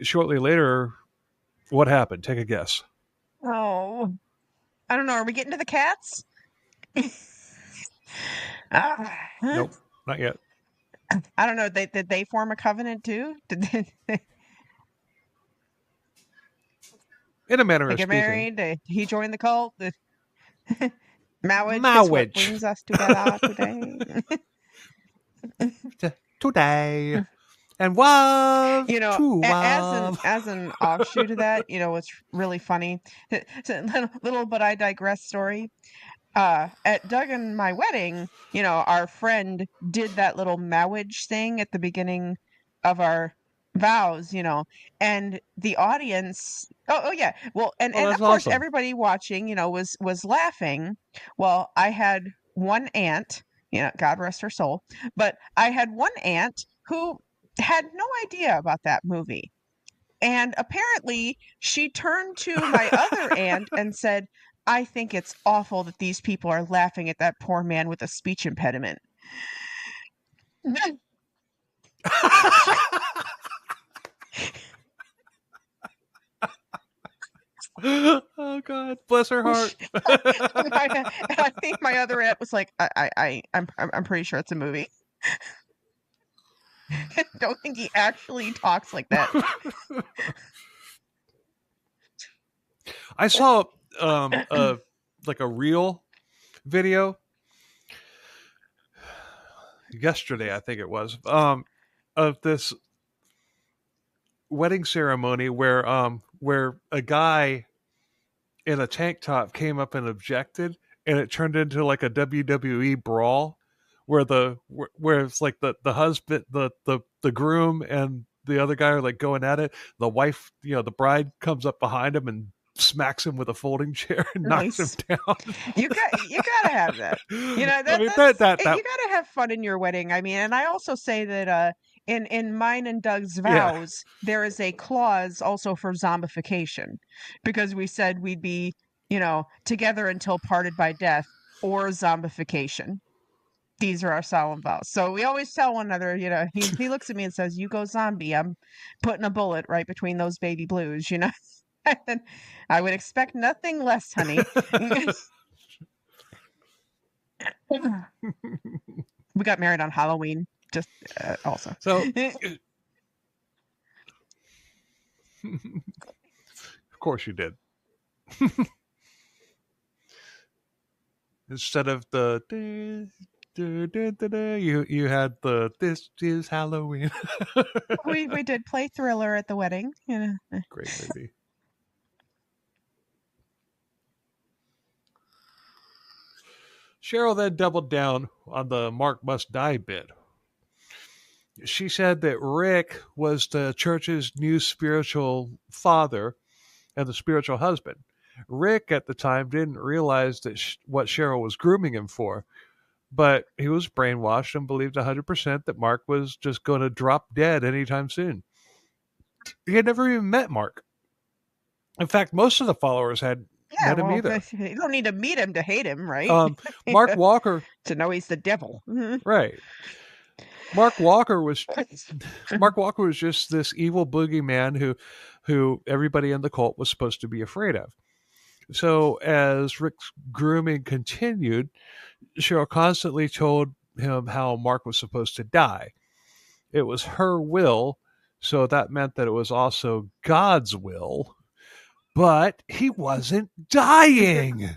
Shortly later, what happened? Take a guess. Oh, I don't know. Are we getting to the cats? Nope, not yet. I don't know. Did they form a covenant too? Did they In a manner of get speaking. married? Did he join the cult? Marriage is what brings us together today. Today. And wow, as an offshoot of that, what's really funny, little but I digress story. At Doug and my wedding, our friend did that little marriage thing at the beginning of our vows, and the audience. Oh yeah, well, and of course awesome. Everybody watching, was laughing. Well, I had one aunt, God rest her soul, but I had one aunt who had no idea about that movie. And apparently she turned to my other aunt and said, I think it's awful that these people are laughing at that poor man with a speech impediment. Oh God, bless her heart. I think my other aunt was like, I'm pretty sure it's a movie. I don't think he actually talks like that. I saw like a reel video yesterday, I think it was, of this wedding ceremony where a guy in a tank top came up and objected, and it turned into like a WWE brawl where it's like the husband, the groom and the other guy are like going at it. The wife, the bride comes up behind him and smacks him with a folding chair and knocks him down. You gotta have that. You gotta have fun in your wedding. I mean, and I also say that in mine and Doug's vows, there is a clause also for zombification, because we said we'd be, together until parted by death, or zombification. These are our solemn vows. So we always tell one another, he looks at me and says, you go zombie. I'm putting a bullet right between those baby blues, I would expect nothing less, honey. We got married on Halloween, just also. So, of course you did. Instead of the You had the "This is Halloween." We did play Thriller at the wedding. Great movie. Sheryl then doubled down on the Mark must die bit. She said that Rick was the church's new spiritual father and the spiritual husband. Rick at the time didn't realize that what Sheryl was grooming him for, but he was brainwashed and believed 100% that Mark was just going to drop dead anytime soon. He had never even met Mark. In fact, most of the followers had Yeah, met him well, either. you don't need to meet him to hate him, right? Mark Walker, To know he's the devil. right? Mark Walker was just this evil boogeyman who everybody in the cult was supposed to be afraid of. So as Rick's grooming continued, Sheryl constantly told him how Mark was supposed to die. It was her will, so that meant that it was also God's will, but he wasn't dying.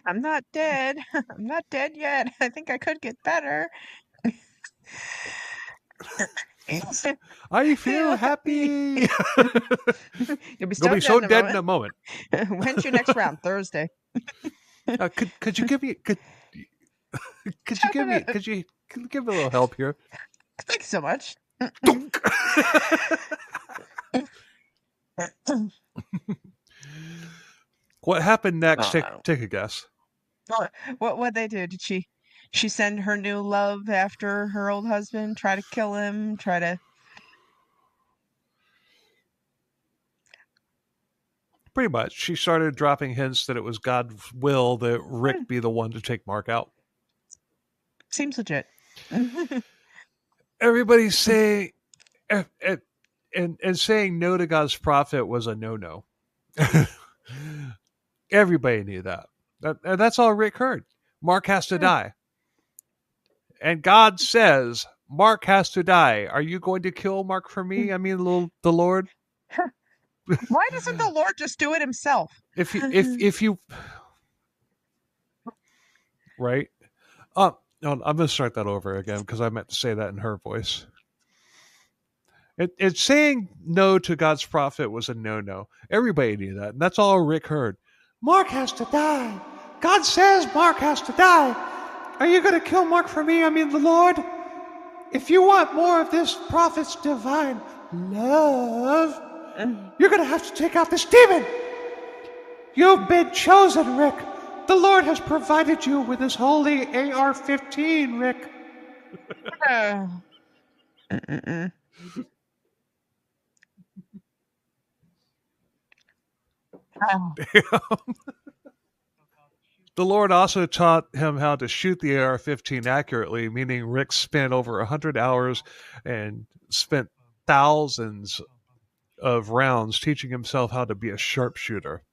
I'm not dead. I'm not dead yet. I think I could get better. I feel happy. You'll be You'll so be dead so in a dead in moment. a moment. When's your next round? Thursday. Could you give me could you give me a little help here? Thanks so much. What happened next? Take a guess. What'd they do? Did she send her new love after her old husband? Try to kill him? Try to? Pretty much. She started dropping hints that it was God's will that Rick be the one to take Mark out. Seems legit. Everybody's saying and saying no to God's prophet was a no-no. Everybody knew that. And that's all Rick heard. Mark has to die. And God says, Mark has to die. Are you going to kill Mark for me? I mean, the Lord? Why doesn't the Lord just do it himself? If you right? No, I'm going to start that over again because I meant to say that in her voice. It's saying no to God's prophet was a no-no. Everybody knew that, and that's all Rick heard. Mark has to die. God says Mark has to die. Are you going to kill Mark for me? I mean, the Lord? If you want more of this prophet's divine love, you're going to have to take out this demon. You've been chosen, Rick. The Lord has provided you with his holy AR-15, Rick. The Lord also taught him how to shoot the AR-15 accurately, meaning Rick spent over 100 hours and spent thousands of rounds teaching himself how to be a sharpshooter.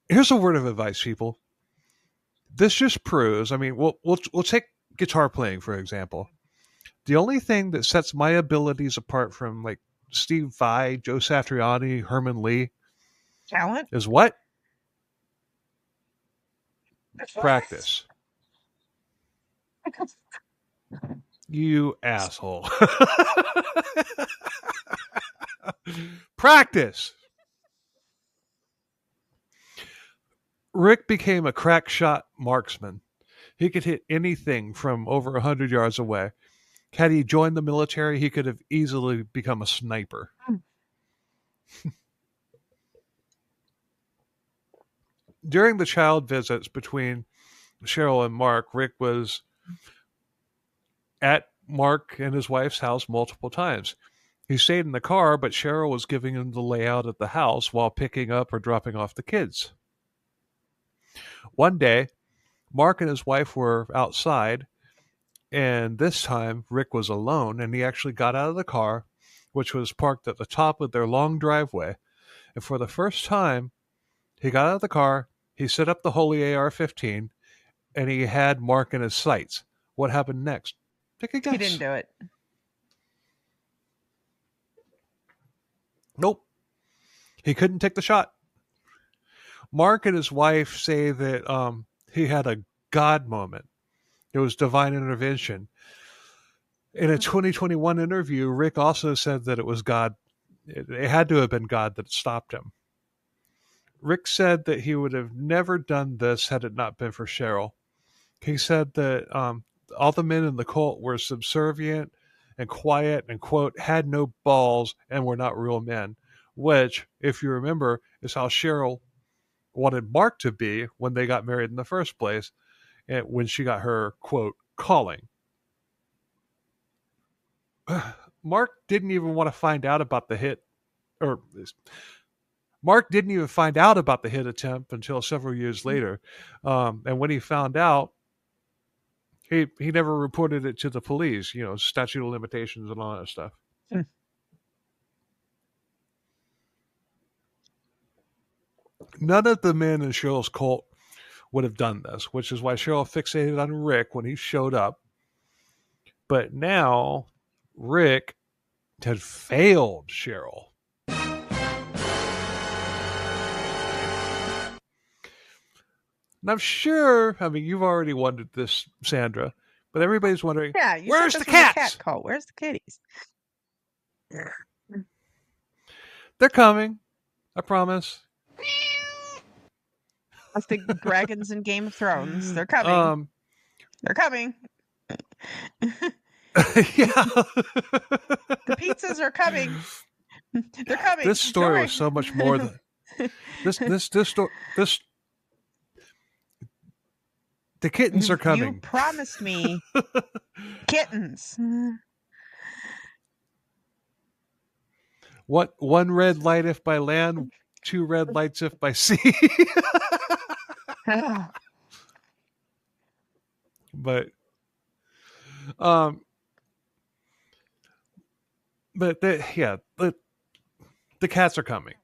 Here's a word of advice, people. This just proves, I mean, we'll take guitar playing, for example. The only thing that sets my abilities apart from like Steve Vai, Joe Satriani, Herman Lee Talent is what? Practice. You asshole. Practice. Rick became a crack shot marksman. He could hit anything from over 100 yards away. Had he joined the military, he could have easily become a sniper. During the child visits between Sheryl and Mark, Rick was at Mark and his wife's house multiple times. He stayed in the car, but Sheryl was giving him the layout of the house while picking up or dropping off the kids. One day, Mark and his wife were outside, and this time Rick was alone, and he actually got out of the car, which was parked at the top of their long driveway. And for the first time, he got out of the car, he set up the holy AR-15, and he had Mark in his sights. What happened next? Take a guess. He didn't do it. Nope. He couldn't take the shot. Mark and his wife say that he had a God moment. It was divine intervention. In a 2021 interview, Rick also said that it was God. It had to have been God that stopped him. Rick said that he would have never done this had it not been for Sheryl. He said that all the men in the cult were subservient and quiet and, quote, had no balls and were not real men, which, if you remember, is how Sheryl wanted Mark to be when they got married in the first place, and when she got her, quote, calling. Mark didn't even want to find out about the hit, or Mark didn't even find out about the hit attempt until several years later. And when he found out, he never reported it to the police, statute of limitations and all that stuff. None of the men in Cheryl's cult would have done this, which is why Sheryl fixated on Rick when he showed up. But now Rick had failed Sheryl. And I'm sure, you've already wondered this, Sandra, but everybody's wondering, Yeah, you where's said the this was a cats? cat cult. Where's the kitties? They're coming. I promise. That's the dragons in Game of Thrones. They're coming. They're coming. Yeah. The pizzas are coming. They're coming. This story was so much more than this story. The kittens are coming. You promised me kittens. What? One red light if by land, two red lights if by sea. But the cats are coming.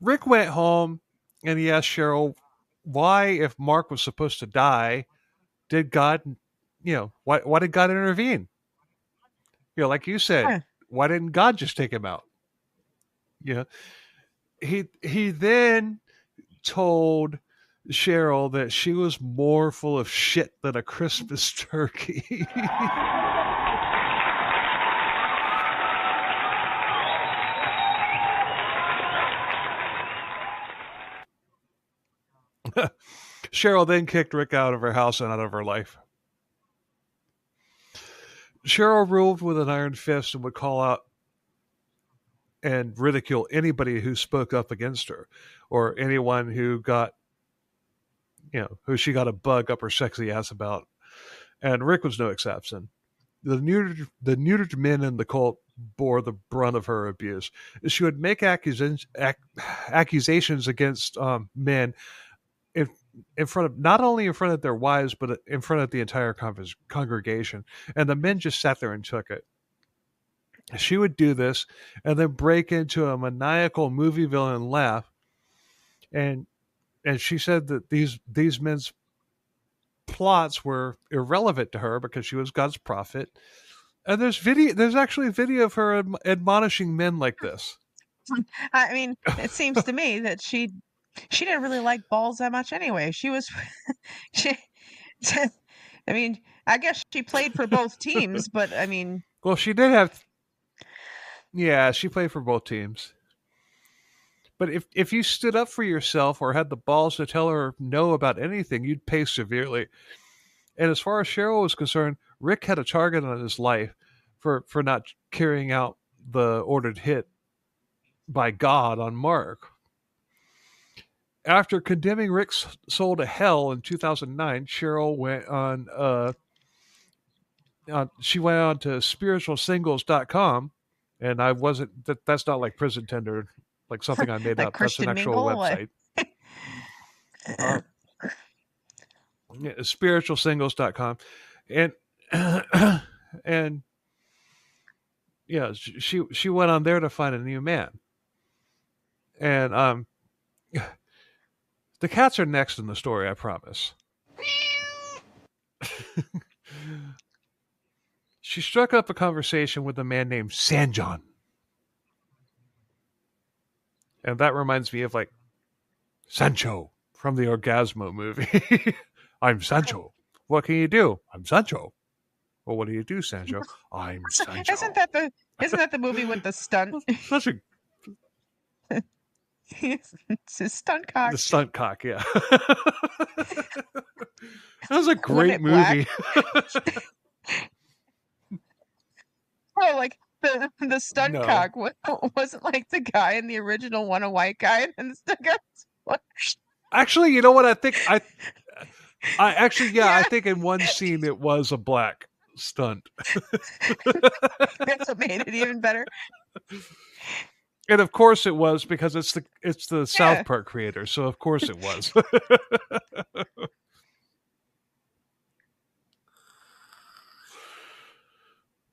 Rick went home and he asked Sheryl why, if Mark was supposed to die, did God, why did God intervene? Like you said, why didn't God just take him out? He then told Sheryl that she was more full of shit than a Christmas turkey. Sheryl then kicked Rick out of her house and out of her life. Sheryl ruled with an iron fist and would call out and ridicule anybody who spoke up against her, or anyone who got, who she got a bug up her sexy ass about. And Rick was no exception. The neutered men in the cult bore the brunt of her abuse. She would make accusations against men in front of, not only in front of their wives, but in front of the entire congregation. And the men just sat there and took it. She would do this and then break into a maniacal movie villain laugh. And she said that these men's plots were irrelevant to her because she was God's prophet. And there's actually a video of her admonishing men like this. It seems to me that she didn't really like balls that much anyway. She was, I guess she played for both teams, but well, she did have, she played for both teams. But if you stood up for yourself or had the balls to tell her no about anything, you'd pay severely. And as far as Sheryl was concerned, Rick had a target on his life for not carrying out the ordered hit by God on Mark. After condemning Rick's soul to hell in 2009, Sheryl went on she went on to spiritualsingles.com, and that's not like prison tender, like something I made like up. Christian That's an actual website. Spiritualsingles.com. And and she went on there to find a new man. And the cats are next in the story, I promise. She struck up a conversation with a man named Sanjon. And that reminds me of, like, Sancho from the Orgasmo movie. I'm Sancho. What can you do? I'm Sancho. Well, what do you do, Sancho? I'm Isn't Sancho. that the isn't that the movie with the stunt? Such a It's a stunt cock. the stunt cock, yeah. That was a Wasn't great it black? movie. Oh, like the stunt No, cock wasn't like the guy in the original one a white guy and the stunt guy. actually, you know what? I think I actually, yeah, I Yeah, think in one scene it was a black stunt, that's what made it even better. and of course it was because it's the South Yeah. Park creator, so of course it was.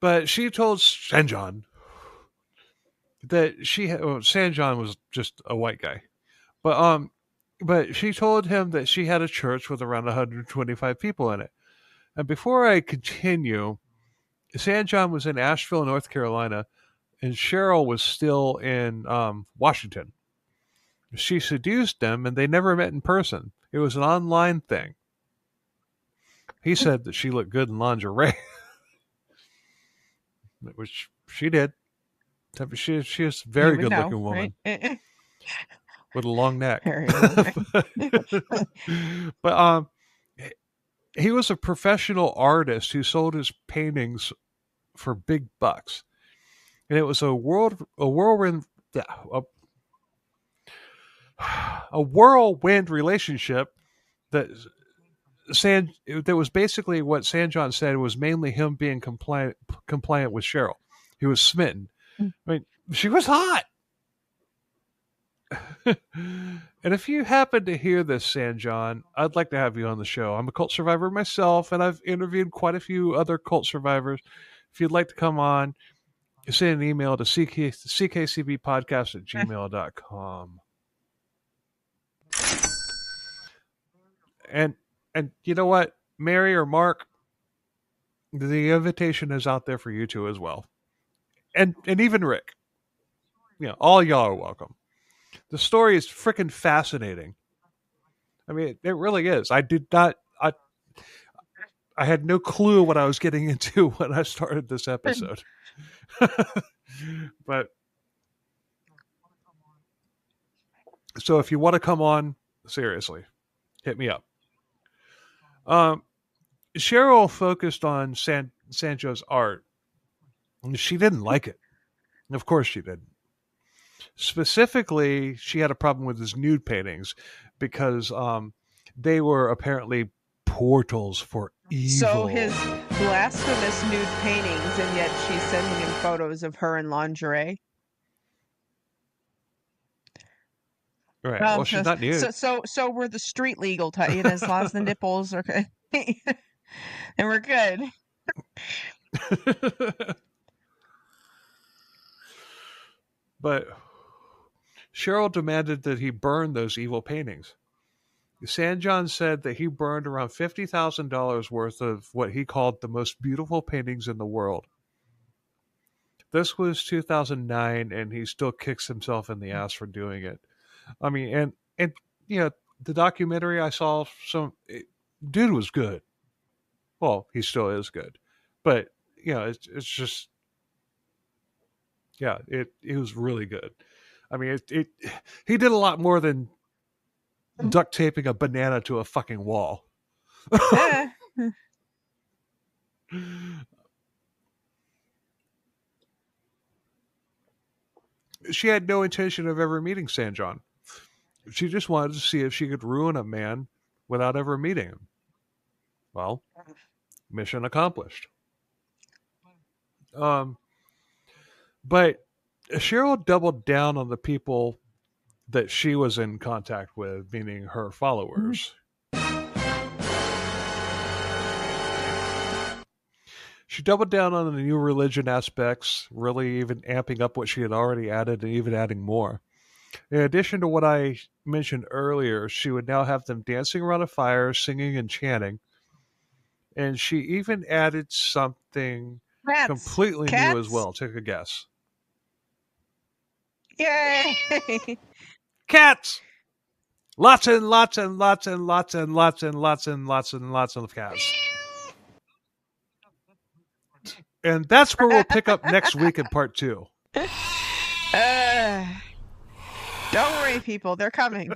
But she told Sanjon that Sanjon was just a white guy, but but she told him that she had a church with around 125 people in it. And before I continue, Sanjon was in Asheville, North Carolina, and Sheryl was still in Washington. She seduced them, and they never met in person. It was an online thing. He said that she looked good in lingerie, which she did. She is a You very would good know, looking right? woman with a long neck. Very woman. but he was a professional artist who sold his paintings for big bucks, and it was a, a whirlwind relationship that that was basically what Sanjon said was mainly him being compliant with Sheryl. He was smitten. I mean, she was hot. And if you happen to hear this, Sanjon, I'd like to have you on the show. I'm a cult survivor myself, and I've interviewed quite a few other cult survivors. If you'd like to come on, send an email to ckcbpodcast at gmail.com. And and you know what, Mary or Mark, the invitation is out there for you too as well, and even Rick. All y'all are welcome. The story is freaking fascinating. I mean, it really is. I did not. I had no clue what I was getting into when I started this episode. But so if you want to come on, seriously, hit me up. Um, Sheryl focused on Sancho's art. She didn't like it. Of course she didn't. Specifically, she had a problem with his nude paintings because they were apparently portals for So evil. his blasphemous nude paintings, and yet she's sending him photos of her in lingerie. Right. Oh, Well, she's not nude. so we're the street legal type, as long as the nipples are okay, and we're good. But Sheryl demanded that he burn those evil paintings. Sanjon said that he burned around $50,000 worth of what he called the most beautiful paintings in the world. This was 2009, and he still kicks himself in the ass for doing it. I mean, and the documentary I saw, dude was good. Well, he still is good, but it's just it was really good. I mean, he did a lot more than duct taping a banana to a fucking wall. Eh. She had no intention of ever meeting Sanjon. She just wanted to see if she could ruin a man without ever meeting him. Well, mission accomplished. Um, but Sheryl doubled down on the people that she was in contact with, meaning her followers. She doubled down on the new religion aspects, really even amping up what she had already added and even adding more. In addition to what I mentioned earlier, she would now have them dancing around a fire, singing and chanting. And she even added something Cats. completely new as Cats. well. Take a guess. Yay. Cats! Lots and lots and lots and lots and lots and lots and lots and lots of cats. And that's where we'll pick up next week in part 2. Don't worry, people. They're coming.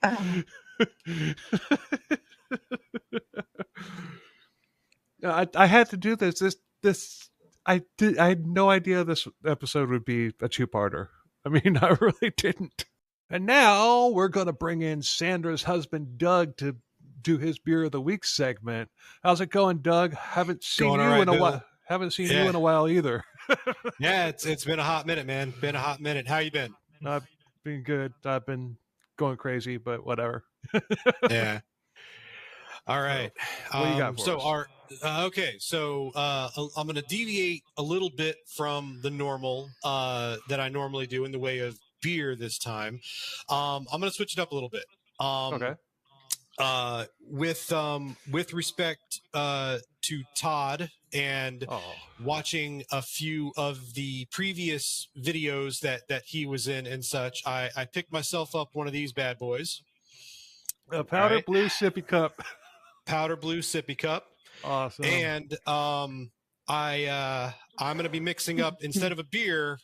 I had to do this. I had no idea this episode would be a 2-parter. I mean, I really didn't. And now we're going to bring in Sandra's husband, Doug, to do his Beer of the Week segment. How's it going, Doug? Haven't seen you in a while. Haven't seen you in a while either. Yeah, it's been a hot minute, man. Been a hot minute. How you been? I've been good. I've been going crazy, but whatever. Yeah. All right. What do you got for us? Okay, so I'm going to deviate a little bit from the normal that I normally do in the way of beer this time. I'm going to switch it up a little bit. Okay. With respect to Todd and watching a few of the previous videos that he was in and such, I picked myself up one of these bad boys. A powder blue sippy cup. Powder blue sippy cup. Awesome. And I'm going to be mixing up, instead of a beer,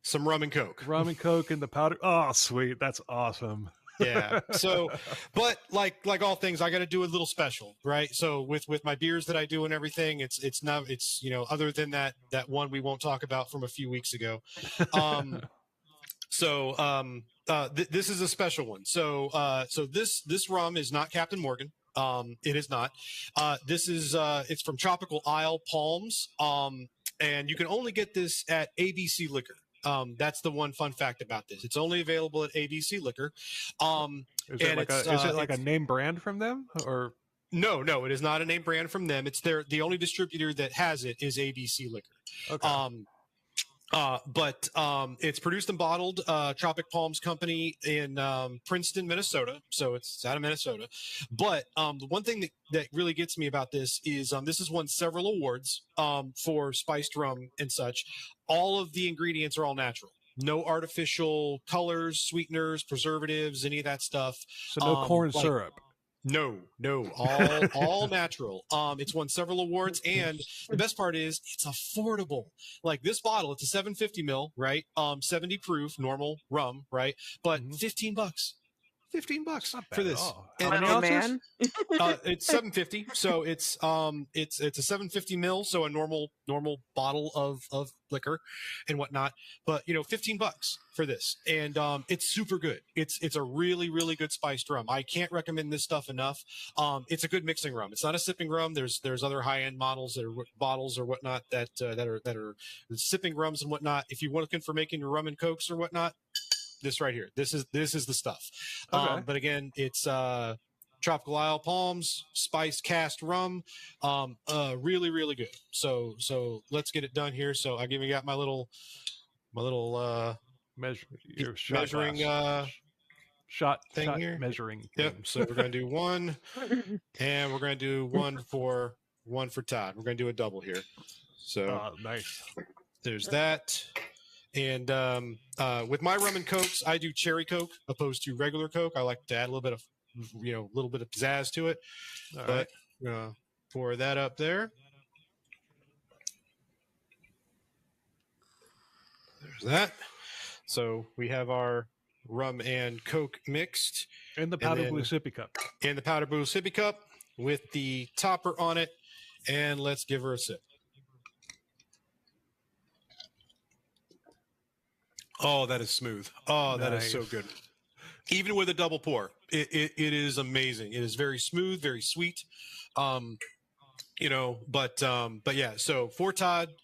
some rum and Coke. Rum and Coke in the powder. Oh, sweet. That's awesome. Yeah. So, but like all things, I got to do a little special, right? So with my beers that I do and everything, it's other than that one we won't talk about from a few weeks ago. This is a special one. So this rum is not Captain Morgan. It is not. This is it's from Tropical Isle Palms. And you can only get this at ABC Liquor. That's the one fun fact about this. It's only available at ABC Liquor. Is it like a name brand from them, or? No, it is not a name brand from them. It's the only distributor that has it is ABC Liquor. Okay. But it's produced and bottled Tropic Palms Company in Princeton, Minnesota. So it's out of Minnesota. But the one thing that really gets me about this is this has won several awards for spiced rum and such. All of the ingredients are all natural. No artificial colors, sweeteners, preservatives, any of that stuff. So no corn syrup. No, all natural. It's won several awards, and the best part is it's affordable. Like this bottle, it's a 750 ml, right? 70 proof, normal rum, right? But $15. $15 for this. Man. It's 750, so it's a 750 mil, so a normal bottle of liquor and whatnot. But $15 for this, and it's super good. It's a really, really good spiced rum. I can't recommend this stuff enough. It's a good mixing rum. It's not a sipping rum. There's other high end models that are bottles or whatnot that are sipping rums and whatnot. If you're looking for making your rum and cokes or whatnot, this right here. This is the stuff. Okay. But again, it's Tropical Isle Palms spiced cast rum. Really, really good. So let's get it done here. So I've even got my little measuring shot thing here. Measuring. Yep. So we're gonna do one, and we're gonna do one for Todd. We're gonna do a double here. So nice. There's that. And with my rum and cokes, I do cherry coke opposed to regular coke. I like to add a little bit of pizzazz to it. But pour that up there. There's that. So we have our rum and coke mixed in the powder blue sippy cup. In the powder blue sippy cup with the topper on it, and let's give her a sip. Oh, that is smooth. Oh, that is so good. Even with a double pour, it is amazing. It is very smooth, very sweet. But yeah. So for Todd,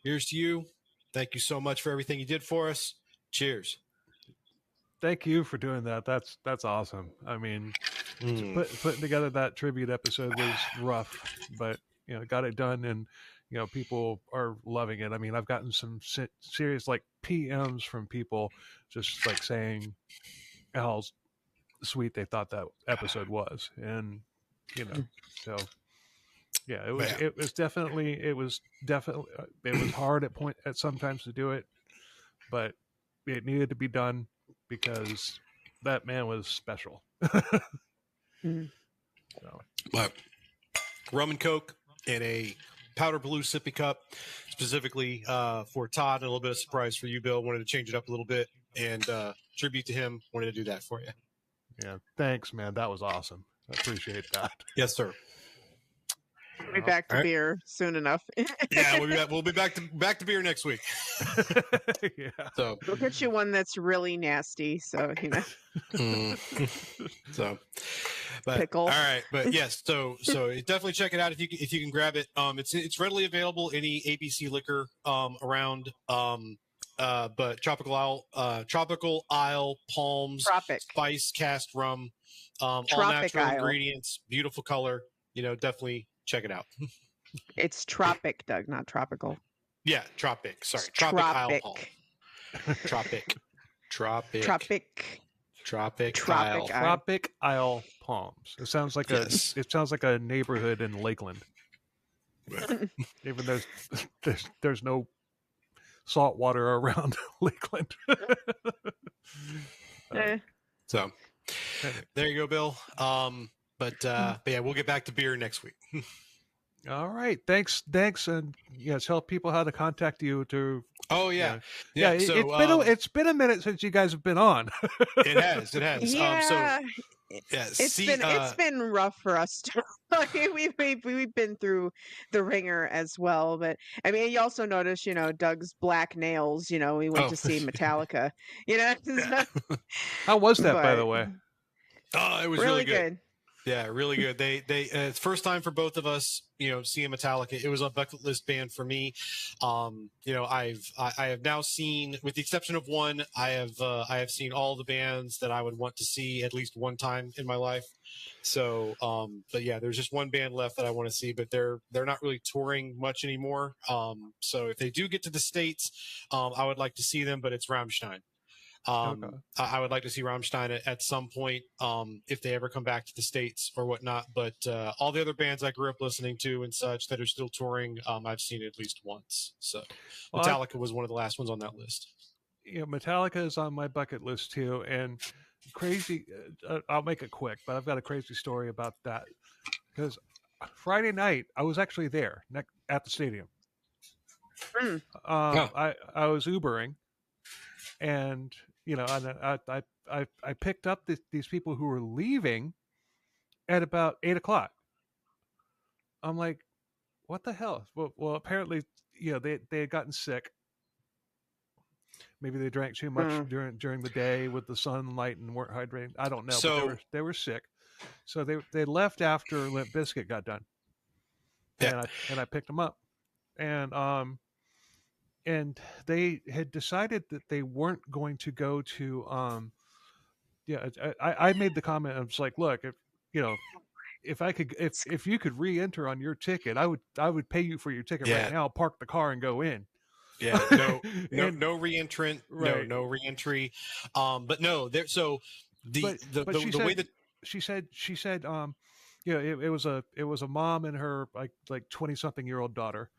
here's to you. Thank you so much for everything you did for us. Cheers. Thank you for doing that. That's awesome. I mean, putting together that tribute episode was rough, but got it done, and people are loving it. I mean, I've gotten some serious PMs from people just saying how sweet they thought that episode was, and so yeah, it was definitely it was hard at sometimes to do it, but it needed to be done because that man was special. Mm. So. But rum and Coke in a powder blue sippy cup, specifically for Todd, and a little bit of surprise for you, Bill. Wanted to change it up a little bit and tribute to him. Wanted to do that for you. Yeah, thanks, man. That was awesome. I appreciate that. Yes, sir. We'll be back to beer soon enough. Yeah, we'll be back to beer next week. Yeah. So we'll get you one that's really nasty. So so, but pickle. All right, but yes, so definitely check it out if you can grab it. It's readily available any ABC liquor around. But Tropical Isle Palms Tropic Spice Cast Rum, all Tropic natural Isle. ingredients, beautiful color. Definitely check it out. It's Tropic, Doug, not tropical. Yeah, Tropic. Sorry, It's Tropic Isle Tropic. Palm. Tropic. Tropic Isle. Tropic Isle Palms. It sounds like a neighborhood in Lakeland. Even though there's no salt water around Lakeland. So there you go, Bill. But yeah, we'll get back to beer next week. All right. Thanks. And tell people how to contact you to. Oh yeah. So, it's been a minute since you guys have been on. It has. Yeah. Yes, it's been rough for us too. We've been through the ringer as well, but I mean, you also notice, Doug's black nails. We went to see Metallica. How was that, by the way? Oh, it was really good. Yeah, really good. They it's first time for both of us, seeing Metallica. It was a bucket list band for me. I have now seen, with the exception of one, I have seen all the bands that I would want to see at least one time in my life. So, but yeah, there's just one band left that I want to see, but they're not really touring much anymore. So if they do get to the States, I would like to see them, but it's Rammstein. Okay. I would like to see Rammstein at some point, if they ever come back to the States or whatnot. But all the other bands I grew up listening to and such that are still touring, I've seen at least once. So Metallica was one of the last ones on that list. Metallica is on my bucket list too. And crazy, I'll make it quick, but I've got a crazy story about that. Because Friday night, I was actually there at the stadium. I was Ubering. And I picked up these people who were leaving at about 8:00. I'm like, what the hell? Well, apparently, they had gotten sick. Maybe they drank too much during the day with the sunlight and weren't hydrated. I don't know. So but they were sick. So they left after Limp Bizkit got done. Yeah. And I picked them up, and they had decided that they weren't going to go to I made the comment. I was like, look, if you could re-enter on your ticket, I would pay you for your ticket right now, park the car and go in. Yeah, no re-entrant, right. no re-entry. But no, there. So the way that she said, it was a mom and her like 20-something-year-old daughter.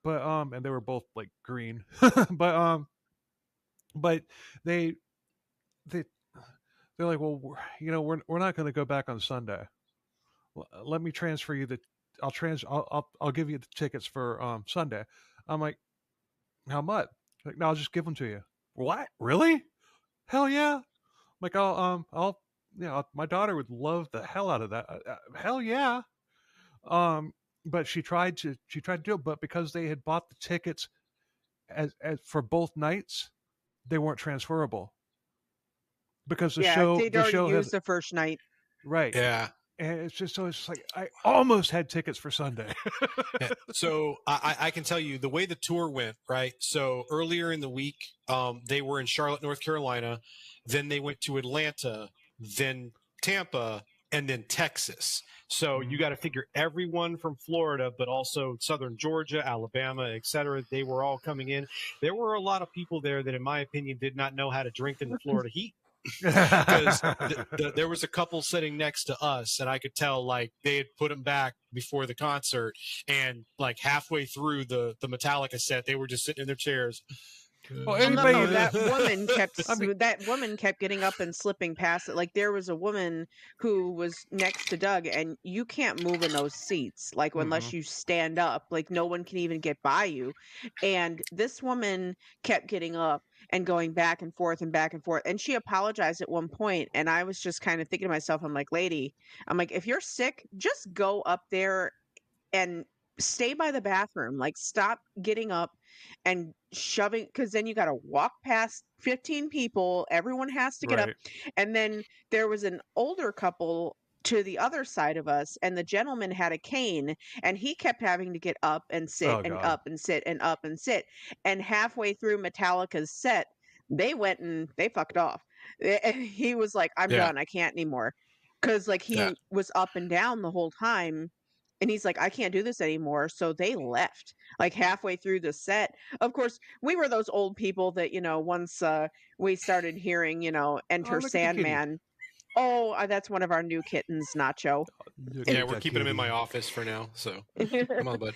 But and they were both like green, but they're like, well, we're not going to go back on Sunday. Let me transfer you I'll give you the tickets for Sunday. I'm like, how much? Like, no, I'll just give them to you. What? Really? Hell yeah! I'm like, I'll my daughter would love the hell out of that. Hell yeah! But she tried to do it, but because they had bought the tickets as for both nights, they weren't transferable. Because the show used the first night, right? Yeah, and it's just like I almost had tickets for Sunday. Yeah. So I can tell you the way the tour went, right? So earlier in the week, they were in Charlotte, North Carolina, then they went to Atlanta, then Tampa, and then Texas. So you got to figure everyone from Florida, but also Southern Georgia, Alabama, et cetera. They were all coming in. There were a lot of people there that, in my opinion, did not know how to drink in the Florida heat. Because there was a couple sitting next to us, and I could tell like they had put them back before the concert, and like halfway through the Metallica set, they were just sitting in their chairs Well, Well, everybody. no, that woman kept I mean, that woman kept getting up and slipping past it. Like there was a woman who was next to Doug, and you can't move in those seats, like unless you stand up. Like no one can even get by you. And this woman kept getting up and going back and forth and back and forth. And she apologized at one point, and I was just kind of thinking to myself, I'm like, lady, I'm like, if you're sick, just go up there and stay by the bathroom. Like, stop getting up and shoving, because then you got to walk past 15 people. Everyone has to get up. right. And then there was an older couple to the other side of us, and the gentleman had a cane, and he kept having to get up and sit Oh and God. up and sit and up and sit. And halfway through Metallica's set, they went and they fucked off. And he was like, I'm Yeah. done. I can't anymore. Because like he Yeah. was up and down the whole time, and he's like, I can't do this anymore. So they left like halfway through the set. Of course, we were those old people that, once we started hearing, Oh, Enter look at the kitty. Sandman. Oh, that's one of our new kittens, Nacho. Look Yeah, at we're that keeping him in kitty. my office for now. So come on, bud.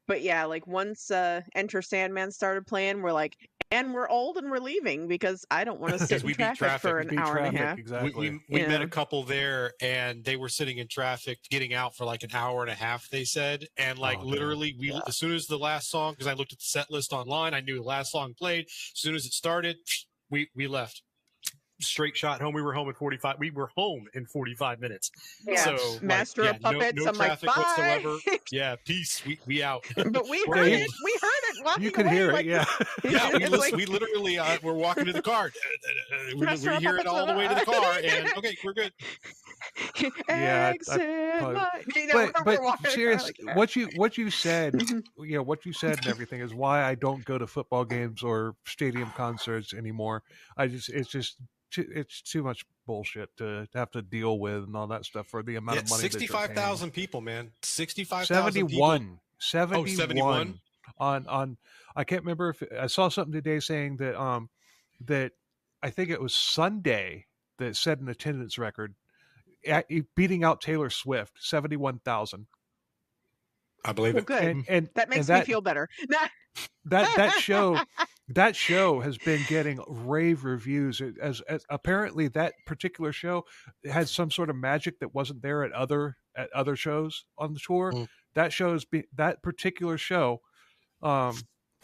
But yeah, like once Enter Sandman started playing, we're like, and we're old and we're leaving because I don't want to sit Because in we beat traffic for traffic. an Beat hour and a traffic, half. exactly. We met Yeah. a couple there, and they were sitting in traffic, getting out for like an hour and a half. They said, and like Oh, damn. literally, Yeah. as soon as the last song, because I looked at the set list online, I knew the last song played. As soon as it started, we left. Straight shot home. We were home in 45. We were home in 45 minutes. Yeah. So Master like, of Puppets. no I'm like, traffic bye. whatsoever. Yeah, peace. We out. But we We're heard home. it. We heard it walking You could away. hear like, it, yeah. Yeah, It's like- we literally were walking to the car. We Master of hear it Puppets all the way to the car, and okay, we're good. Yeah, Exit probably- light. But We're walking serious, like, what you said, Mhm. what you said and everything is why I don't go to football games or stadium concerts anymore. It's too much bullshit to have to deal with and all that stuff for the amount Yeah, of money. 65,000 people, man. 65,000 people. 71. 71? On I can't remember if I saw something today saying that that I think it was Sunday that set an attendance record beating out Taylor Swift, 71,000. I believe well, it. good. And That makes and me feel better. that show has been getting rave reviews as apparently that particular show had some sort of magic that wasn't there at other shows on the tour. Mm. That particular show,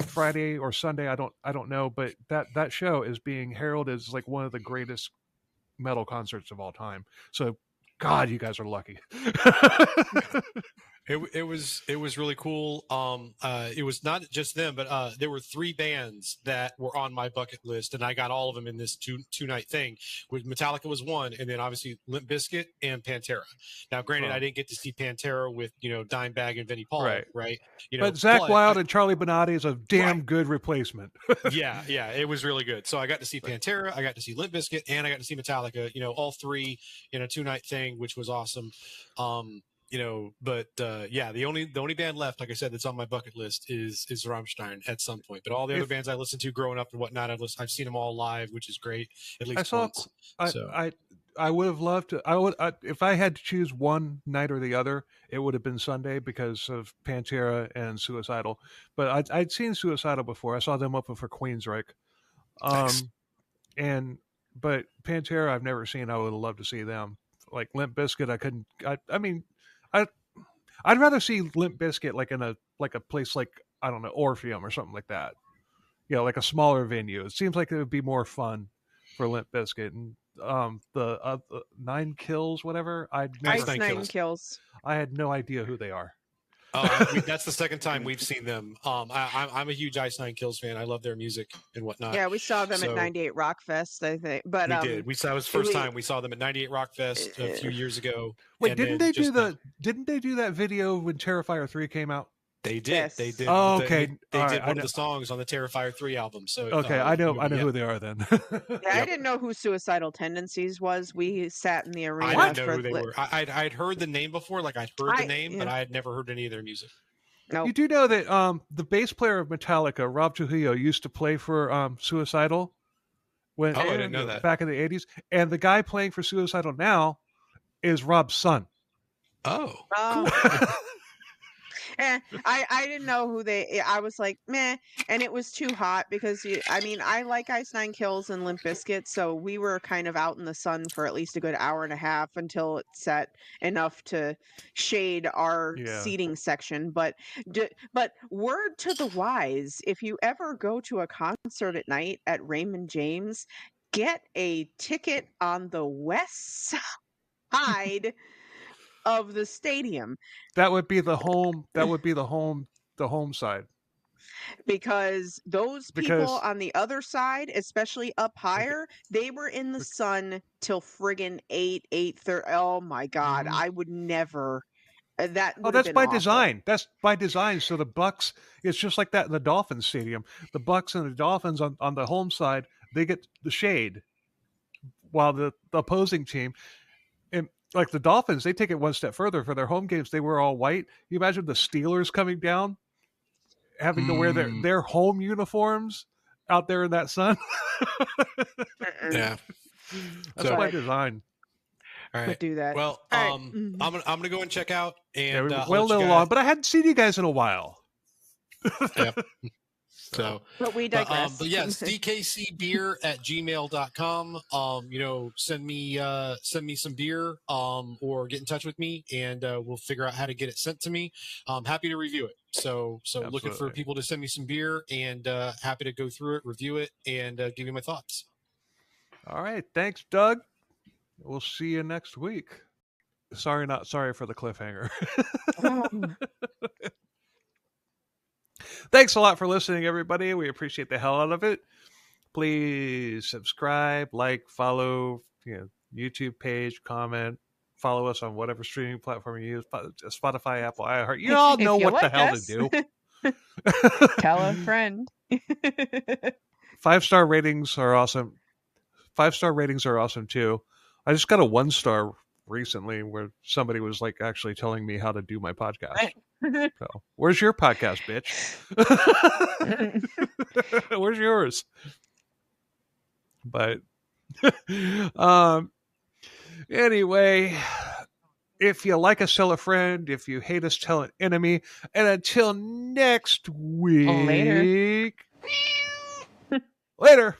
Friday or Sunday, I don't know, but that show is being heralded as like one of the greatest metal concerts of all time. So God, you guys are lucky. It was really cool. It was not just them, but there were 3 bands that were on my bucket list, and I got all of them in this two night thing. With Metallica was one, and then obviously Limp Bizkit and Pantera. Now, granted, I didn't get to see Pantera with Dimebag and Vinnie Paul, right? But Zach Wilde and Charlie Bonatti is a damn good replacement. yeah, it was really good. So I got to see Pantera, I got to see Limp Bizkit, and I got to see Metallica. All 3 in a 2-night thing, which was awesome. But the only band left, like I said, that's on my bucket list is Rammstein at some point. But all the other bands I listened to growing up and whatnot, I've seen them all live, which is great. At least once. I would have loved to. If I had to choose one night or the other, it would have been Sunday because of Pantera and Suicidal. But I'd seen Suicidal before. I saw them open for Queensryche. Nice. But Pantera I've never seen. I would have loved to see them. Like Limp Bizkit, I couldn't. I'd rather see Limp Bizkit like in a place like, I don't know, Orpheum or something like that. Like a smaller venue. It seems like it would be more fun for Limp Bizkit. And the 9 Kills, whatever. Ice Nine Kills. I had no idea who they are. That's the second time we've seen them. I'm a huge Ice Nine Kills fan. I love their music and whatnot. Yeah, we saw them at 98 Rock Fest, I think. But we did. That was the first time we saw them at 98 Rock Fest a few years ago. Wait, didn't they do that video when Terrifier 3 came out? They did. Yes. They did. Oh, okay. They did one of the songs on the Terrifier 3 album. So okay, I know who they are then. I didn't know who Suicidal Tendencies was. We sat in the arena. I didn't know who they were. I'd heard the name before, like I'd heard the name, but I had never heard any of their music. Nope. You do know that the bass player of Metallica, Rob Trujillo, used to play for Suicidal I didn't know that. back in the 80s, and the guy playing for Suicidal now is Rob's son. Oh, Oh. cool. I didn't know who I was like, meh, and it was too hot because I like Ice Nine Kills and Limp Bizkit, so we were kind of out in the sun for at least a good hour and a half until it set enough to shade our Yeah. seating section. But word to the wise, if you ever go to a concert at night at Raymond James, get a ticket on the west side of the stadium. That would be the home. That would be the home. The home side. Because those people Because on the other side, especially up okay. higher, they were in the sun till friggin' 8:30. Oh my God. Mhm. I would never. That Oh, would have that's been by awful. design. That's by design. So the Bucks, it's just like that in the Dolphins stadium. The Bucks and the Dolphins on the home side, they get the shade, while the opposing team, and like the Dolphins, they take it one step further. For their home games, they wear all white. You imagine the Steelers coming down, having to wear Mm, their home uniforms out there in that sun. Mm-mm. yeah. That's So, by But design. all would right. do that. Well, All right. I'm gonna go and check out, Yeah, and we I'll went a let you little guys. long, but I hadn't seen you guys in a while. Yeah. So, But we but digress. but yeah, it's ckcbeer@gmail.com. Send me some beer, or get in touch with me, and we'll figure out how to get it sent to me. I'm happy to review it. So looking for Absolutely. people to send me some beer, and happy to go through it, review it, and give you my thoughts. All right. Thanks, Doug. We'll see you next week. Sorry, not sorry for the cliffhanger. Thanks a lot for listening, everybody. We appreciate the hell out of it. Please subscribe, like, follow, YouTube page, comment, follow us on whatever streaming platform you use, Spotify, Apple, iHeart. You all know If you what the like hell us, to do. tell a friend. 5-star ratings are awesome. 5-star ratings are awesome too. I just got a 1-star recently where somebody was like actually telling me how to do my podcast. So, where's your podcast, bitch? Where's yours? But anyway, if you like us, tell a friend. If you hate us, tell an enemy. And until next week, Later. later.